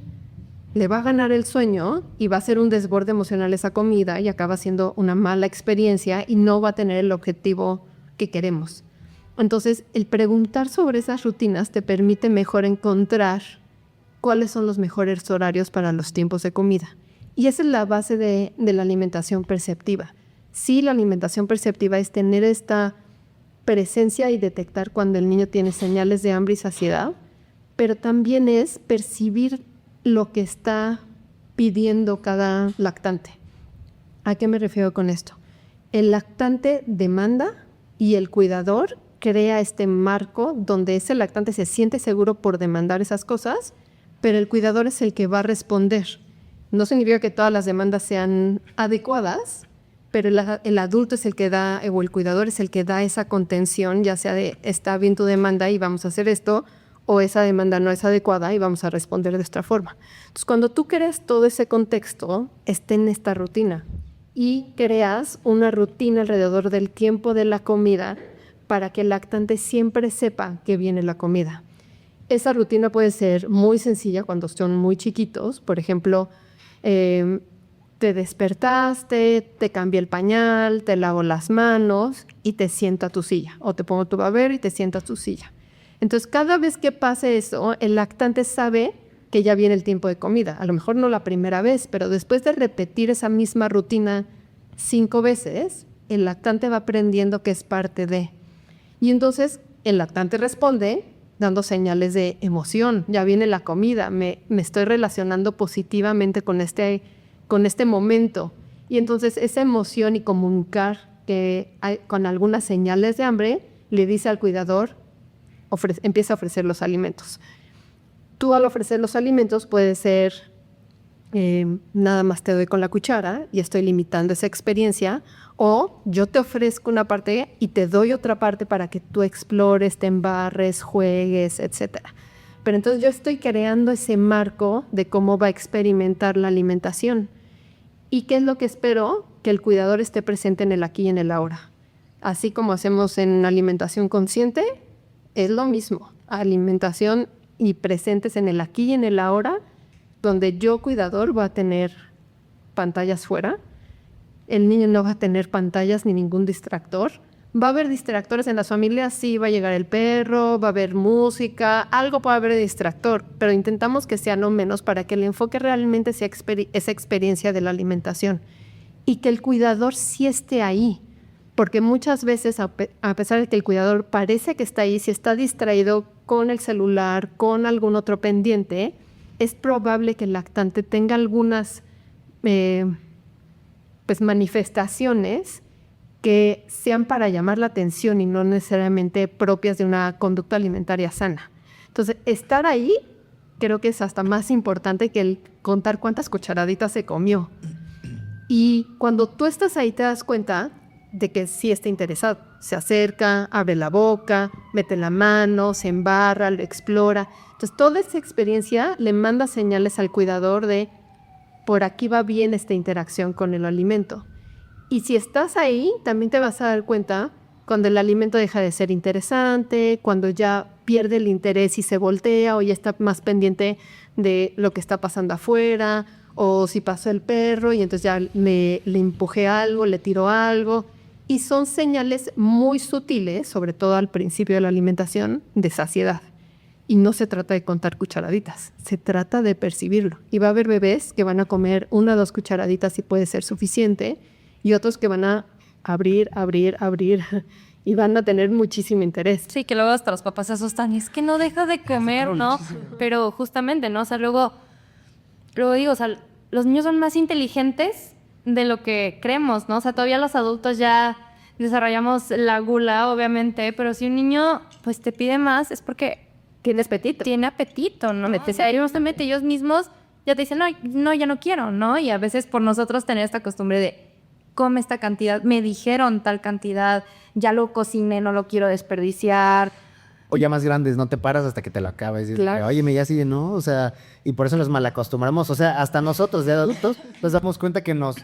Le va a ganar el sueño y va a ser un desborde emocional esa comida y acaba siendo una mala experiencia y no va a tener el objetivo que queremos. Entonces, el preguntar sobre esas rutinas te permite mejor encontrar cuáles son los mejores horarios para los tiempos de comida. Y esa es la base de la alimentación perceptiva. Sí, la alimentación perceptiva es tener esta presencia y detectar cuando el niño tiene señales de hambre y saciedad, pero también es percibir lo que está pidiendo cada lactante. ¿A qué me refiero con esto? El lactante demanda y el cuidador crea este marco donde ese lactante se siente seguro por demandar esas cosas, pero el cuidador es el que va a responder. No significa que todas las demandas sean adecuadas, pero el adulto es el que da, o el cuidador es el que da esa contención, ya sea de está bien tu demanda y vamos a hacer esto, o esa demanda no es adecuada y vamos a responder de esta forma. Entonces, cuando tú creas todo ese contexto, está en esta rutina y creas una rutina alrededor del tiempo de la comida para que el lactante siempre sepa que viene la comida. Esa rutina puede ser muy sencilla cuando son muy chiquitos. Por ejemplo, te despertaste, te cambié el pañal, te lavo las manos y te siento a tu silla. O te pongo tu babero y te siento a tu silla. Entonces, cada vez que pase eso, el lactante sabe que ya viene el tiempo de comida. A lo mejor no la primera vez, pero después de repetir esa misma rutina 5 veces, el lactante va aprendiendo que es parte de. Y entonces, el lactante responde dando señales de emoción. Ya viene la comida, me estoy relacionando positivamente con este momento. Y entonces, esa emoción y comunicar que hay, con algunas señales de hambre, le dice al cuidador, empieza a ofrecer los alimentos. Tú al ofrecer los alimentos puede ser nada más te doy con la cuchara y estoy limitando esa experiencia, o yo te ofrezco una parte y te doy otra parte para que tú explores, te embarres, juegues, etcétera. Pero entonces yo estoy creando ese marco de cómo va a experimentar la alimentación. ¿Y qué es lo que espero? Que el cuidador esté presente en el aquí y en el ahora. Así como hacemos en alimentación consciente, es lo mismo. Alimentación y presentes en el aquí y en el ahora, donde yo, cuidador, voy a tener pantallas fuera. El niño no va a tener pantallas ni ningún distractor. ¿Va a haber distractores en las familias? Sí, va a llegar el perro, va a haber música, algo puede haber de distractor, pero intentamos que sea no menos para que el enfoque realmente sea esa experiencia de la alimentación y que el cuidador sí esté ahí. Porque muchas veces, a pesar de que el cuidador parece que está ahí, si está distraído con el celular, con algún otro pendiente, es probable que el lactante tenga algunas manifestaciones que sean para llamar la atención y no necesariamente propias de una conducta alimentaria sana. Entonces, estar ahí creo que es hasta más importante que el contar cuántas cucharaditas se comió. Y cuando tú estás ahí te das cuenta de que sí está interesado. Se acerca, abre la boca, mete la mano, se embarra, lo explora. Entonces, toda esa experiencia le manda señales al cuidador de por aquí va bien esta interacción con el alimento. Y si estás ahí, también te vas a dar cuenta cuando el alimento deja de ser interesante, cuando ya pierde el interés y se voltea o ya está más pendiente de lo que está pasando afuera, o si pasó el perro y entonces ya le empujé algo, le tiró algo. Y son señales muy sutiles, sobre todo al principio de la alimentación, de saciedad. Y no se trata de contar cucharaditas, se trata de percibirlo. Y va a haber bebés que van a comer 1 o 2 cucharaditas y puede ser suficiente, y otros que van a abrir y van a tener muchísimo interés. Sí, que luego hasta los papás se asustan y es que no deja de comer, ¿no? Pero justamente, ¿no? O sea, luego digo, o sea, los niños son más inteligentes de lo que creemos, ¿no? O sea, todavía los adultos ya desarrollamos la gula, obviamente, pero si un niño, pues, te pide más, es porque Tiene apetito. tiene apetito, ¿no? O sea, ellos mismos ya te dicen, no, ya no quiero, ¿no? Y a veces por nosotros tener esta costumbre de, come esta cantidad, me dijeron tal cantidad, ya lo cociné, no lo quiero desperdiciar. O ya más grandes, no te paras hasta que te lo acabes. Claro. Oye, ya sigue, ¿no? O sea, y por eso nos malacostumbramos. O sea, hasta nosotros de adultos nos damos cuenta que nos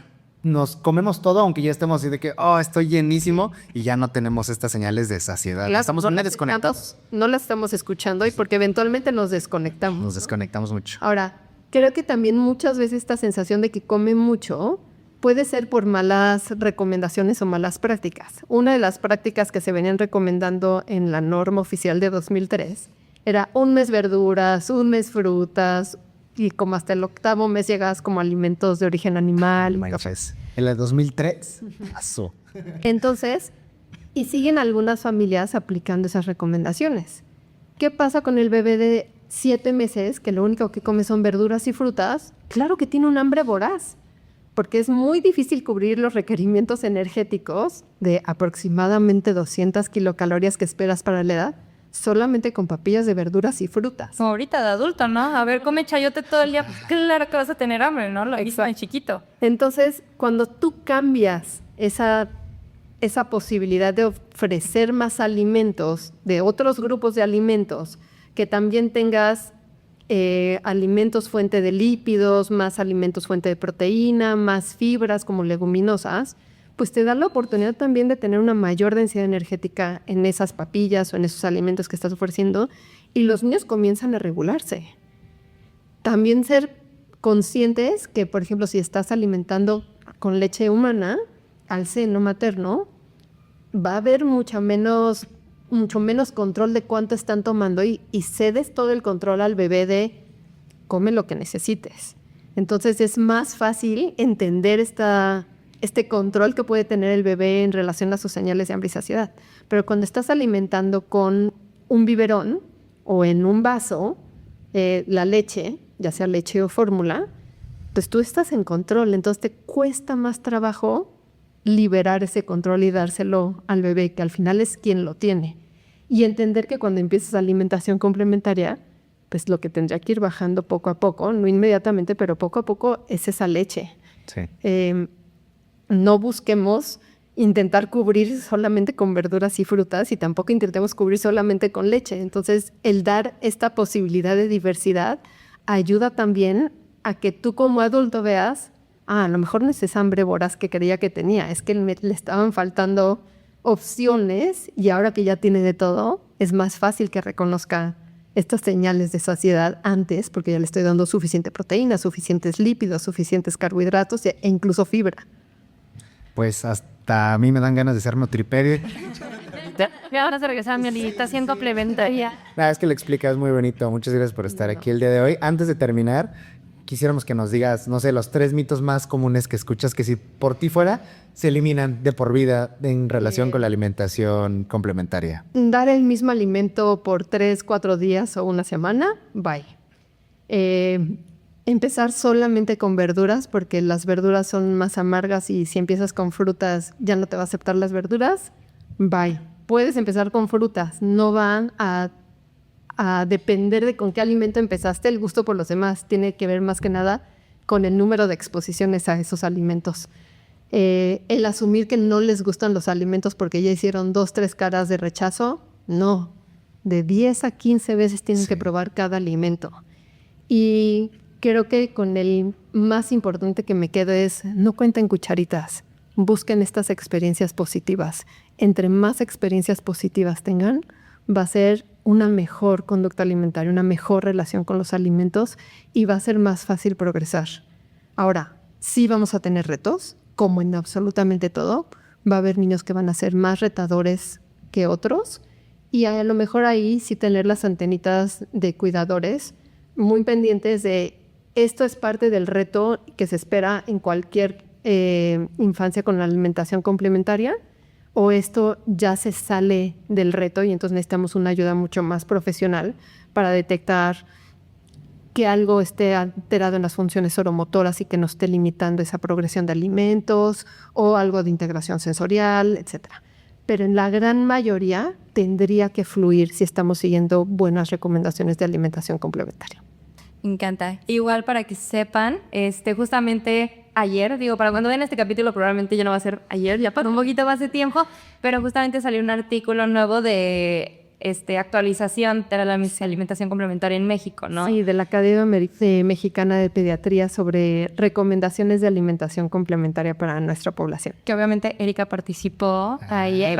comemos todo, aunque ya estemos así de que, estoy llenísimo y ya no tenemos estas señales de saciedad. Estamos desconectados. No las estamos escuchando y porque eventualmente nos desconectamos. Nos desconectamos mucho. Ahora, creo que también muchas veces esta sensación de que come mucho puede ser por malas recomendaciones o malas prácticas. Una de las prácticas que se venían recomendando en la norma oficial de 2003 era 1 mes verduras, 1 mes frutas, y como hasta el 8º mes llegas como alimentos de origen animal. Cafés. En el 2003 pasó. Entonces, y siguen algunas familias aplicando esas recomendaciones. ¿Qué pasa con el bebé de 7 meses que lo único que come son verduras y frutas? Claro que tiene un hambre voraz, porque es muy difícil cubrir los requerimientos energéticos de aproximadamente 200 kilocalorías que esperas para la edad, solamente con papillas de verduras y frutas. Como ahorita de adulto, ¿no? A ver, come chayote todo el día, pues claro que vas a tener hambre, ¿no? Lo hizo en chiquito. Entonces, cuando tú cambias esa posibilidad de ofrecer más alimentos, de otros grupos de alimentos, que también tengas alimentos fuente de lípidos, más alimentos fuente de proteína, más fibras como leguminosas, pues te da la oportunidad también de tener una mayor densidad energética en esas papillas o en esos alimentos que estás ofreciendo, y los niños comienzan a regularse. También ser conscientes que, por ejemplo, si estás alimentando con leche humana al seno materno, va a haber mucho menos control de cuánto están tomando y cedes todo el control al bebé de come lo que necesites. Entonces es más fácil entender este control que puede tener el bebé en relación a sus señales de hambre y saciedad. Pero cuando estás alimentando con un biberón o en un vaso la leche, ya sea leche o fórmula, pues tú estás en control. Entonces te cuesta más trabajo liberar ese control y dárselo al bebé, que al final es quien lo tiene. Y entender que cuando empiezas alimentación complementaria, pues lo que tendría que ir bajando poco a poco, no inmediatamente, pero poco a poco, es esa leche. Sí. No busquemos intentar cubrir solamente con verduras y frutas y tampoco intentemos cubrir solamente con leche. Entonces, el dar esta posibilidad de diversidad ayuda también a que tú como adulto veas, a lo mejor no es esa hambre voraz que creía que tenía, es que le estaban faltando opciones y ahora que ya tiene de todo, es más fácil que reconozca estas señales de saciedad antes, porque ya le estoy dando suficiente proteína, suficientes lípidos, suficientes carbohidratos e incluso fibra. Pues hasta a mí me dan ganas de ser nutripedia. Ya van a regresar a mi alimentación complementaria. Nada, es que le explicas muy bonito. Muchas gracias por estar aquí el día de hoy. Antes de terminar, quisiéramos que nos digas, no sé, los 3 mitos más comunes que escuchas que si por ti fuera, se eliminan de por vida en relación con la alimentación complementaria. Dar el mismo alimento por 3, 4 días o una semana, bye. Empezar solamente con verduras, porque las verduras son más amargas y si empiezas con frutas ya no te va a aceptar las verduras, bye. Puedes empezar con frutas, no van a depender de con qué alimento empezaste. El gusto por los demás tiene que ver más que nada con el número de exposiciones a esos alimentos. El asumir que no les gustan los alimentos porque ya hicieron 2, 3 caras de rechazo, no. De 10 a 15 veces tienen que probar cada alimento. Y creo que con el más importante que me quedo es no cuenten cucharitas, busquen estas experiencias positivas. Entre más experiencias positivas tengan, va a ser una mejor conducta alimentaria, una mejor relación con los alimentos y va a ser más fácil progresar. Ahora, sí vamos a tener retos, como en absolutamente todo. Va a haber niños que van a ser más retadores que otros y a lo mejor ahí sí tener las antenitas de cuidadores muy pendientes de esto es parte del reto que se espera en cualquier infancia con la alimentación complementaria o esto ya se sale del reto y entonces necesitamos una ayuda mucho más profesional para detectar que algo esté alterado en las funciones oromotoras y que nos esté limitando esa progresión de alimentos o algo de integración sensorial, etc. Pero en la gran mayoría tendría que fluir si estamos siguiendo buenas recomendaciones de alimentación complementaria. Me encanta. Igual para que sepan, justamente ayer, para cuando ven este capítulo probablemente ya no va a ser ayer, ya para un poquito más de tiempo, pero justamente salió un artículo nuevo de actualización de la alimentación complementaria en México, ¿no? Sí, de la Academia Mexicana de Pediatría sobre recomendaciones de alimentación complementaria para nuestra población. Que obviamente Erika participó ahí,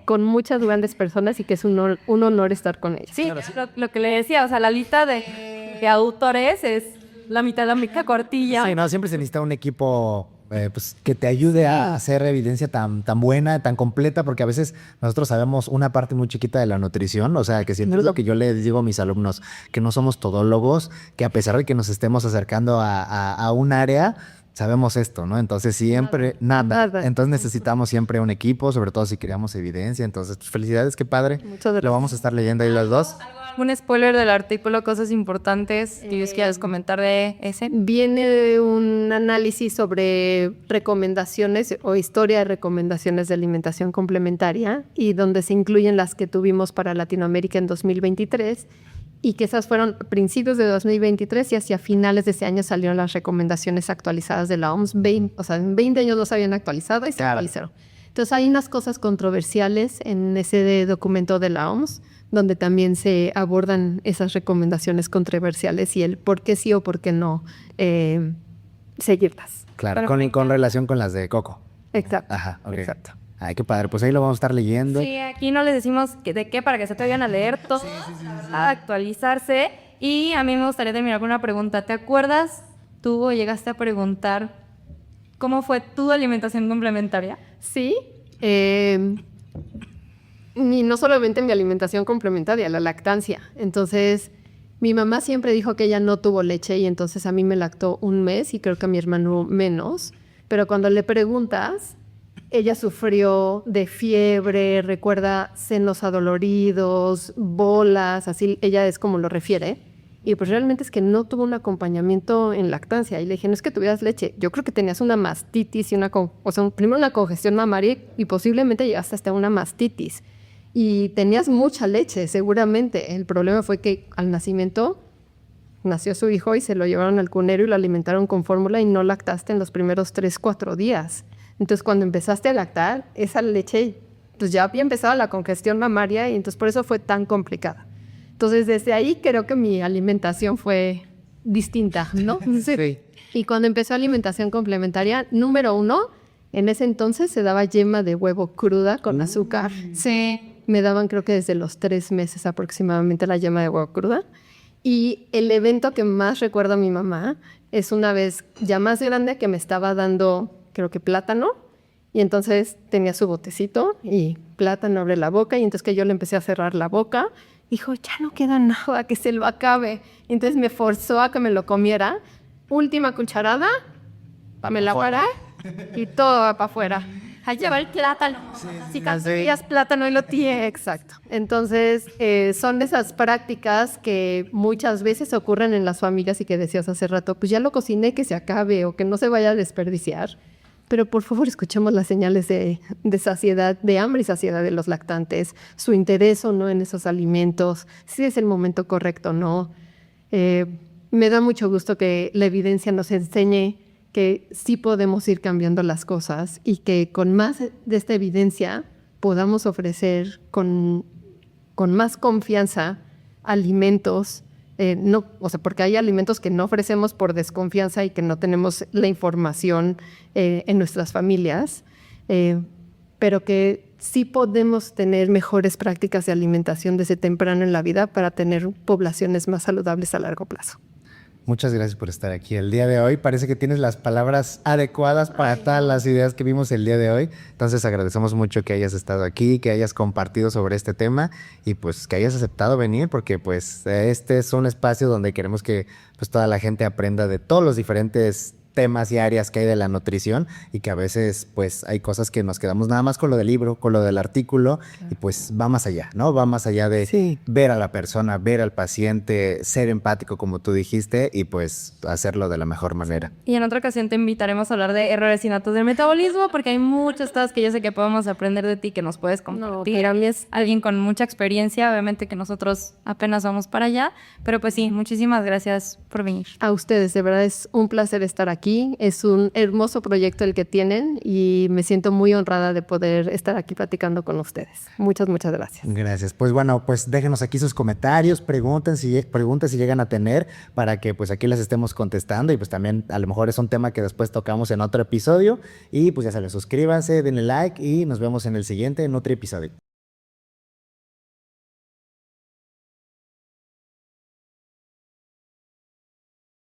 con muchas grandes personas y que es un honor estar con ellas. Sí, lo que le decía, o sea, la lista de autores es la mitad cortilla. Sí, no, siempre se necesita un equipo pues, que te ayude a hacer evidencia tan buena, tan completa, porque a veces nosotros sabemos una parte muy chiquita de la nutrición, o sea, que siempre es lo que yo les digo a mis alumnos, que no somos todólogos, que a pesar de que nos estemos acercando a un área, sabemos esto, ¿no? Entonces siempre, nada. Entonces necesitamos siempre un equipo, sobre todo si queríamos evidencia. Entonces, pues, felicidades, qué padre. Muchas gracias. Lo vamos a estar leyendo ahí los dos. ¿Un spoiler del artículo, cosas importantes que quieras comentar de ese? Viene un análisis sobre recomendaciones o historia de recomendaciones de alimentación complementaria y donde se incluyen las que tuvimos para Latinoamérica en 2023 y que esas fueron principios de 2023 y hacia finales de ese año salieron las recomendaciones actualizadas de la OMS. O sea, en 20 años no se habían actualizado y se actualizaron. Entonces hay unas cosas controversiales en ese documento de la OMS donde también se abordan esas recomendaciones controversiales y el por qué sí o por qué no seguirlas. Claro, con relación con las de Coco. Exacto. Ajá, ok. Exacto. Ay, qué padre. Pues ahí lo vamos a estar leyendo. Sí, aquí no les decimos de qué para que se te vayan a leer todo, a actualizarse. Y a mí me gustaría terminar con una pregunta. ¿Te acuerdas tú o llegaste a preguntar cómo fue tu alimentación complementaria? Sí. Y no solamente mi alimentación complementaria, la lactancia. Entonces, mi mamá siempre dijo que ella no tuvo leche y entonces a mí me lactó un mes y creo que a mi hermano menos. Pero cuando le preguntas, ella sufrió de fiebre, recuerda senos adoloridos, bolas, así ella es como lo refiere. Y pues realmente es que no tuvo un acompañamiento en lactancia. Y le dije, no es que tuvieras leche, yo creo que tenías una mastitis y primero una congestión mamaria y posiblemente llegaste hasta una mastitis. y tenías mucha leche, seguramente. El problema fue que al nacimiento nació su hijo y se lo llevaron al cunero y lo alimentaron con fórmula y no lactaste en los primeros 3, 4 días. Entonces, cuando empezaste a lactar, esa leche, pues ya había empezado la congestión mamaria y entonces por eso fue tan complicada. Entonces, desde ahí creo que mi alimentación fue distinta, ¿no? Sí. Y cuando empezó alimentación complementaria, número 1, en ese entonces se daba yema de huevo cruda con azúcar. Sí. Me daban creo que desde los 3 meses aproximadamente la yema de huevo cruda. Y el evento que más recuerdo a mi mamá es una vez ya más grande que me estaba dando, creo que plátano, y entonces tenía su botecito y plátano, abre la boca, y entonces que yo le empecé a cerrar la boca, dijo, ya no queda nada, que se lo acabe. Y entonces me forzó a que me lo comiera. Última cucharada, me la paré y todo va para afuera. Allá va el plátano. Si conseguías plátano y lo tiene. Exacto. Entonces, son esas prácticas que muchas veces ocurren en las familias y que decías hace rato, pues ya lo cociné, que se acabe o que no se vaya a desperdiciar. Pero por favor, escuchemos las señales de saciedad, de hambre y saciedad de los lactantes, su interés o no en esos alimentos, si es el momento correcto o no. Me da mucho gusto que la evidencia nos enseñe que sí podemos ir cambiando las cosas y que con más de esta evidencia podamos ofrecer con más confianza alimentos, no, o sea, porque hay alimentos que no ofrecemos por desconfianza y que no tenemos la información en nuestras familias, pero que sí podemos tener mejores prácticas de alimentación desde temprano en la vida para tener poblaciones más saludables a largo plazo. Muchas gracias por estar aquí el día de hoy. Parece que tienes las palabras adecuadas para todas las ideas que vimos el día de hoy. Entonces agradecemos mucho que hayas estado aquí, que hayas compartido sobre este tema y pues que hayas aceptado venir porque pues este es un espacio donde queremos que pues toda la gente aprenda de todos los diferentes temas y áreas que hay de la nutrición y que a veces pues hay cosas que nos quedamos nada más con lo del libro, con lo del artículo y pues va más allá, ¿no? Va más allá de ver a la persona, ver al paciente, ser empático como tú dijiste y pues hacerlo de la mejor manera. Y en otra ocasión te invitaremos a hablar de errores innatos del metabolismo porque hay muchas cosas que yo sé que podemos aprender de ti que nos puedes compartir. para mí es Alguien con mucha experiencia, obviamente que nosotros apenas vamos para allá, pero pues sí, muchísimas gracias por venir. a ustedes, de verdad es un placer estar aquí. Es un hermoso proyecto el que tienen y me siento muy honrada de poder estar aquí platicando con ustedes. Muchas, muchas gracias. Gracias. Pues bueno, pues déjenos aquí sus comentarios, preguntas si llegan a tener para que pues aquí las estemos contestando y pues también a lo mejor es un tema que después tocamos en otro episodio y pues ya saben, suscríbanse, denle like y nos vemos en el siguiente en otro episodio.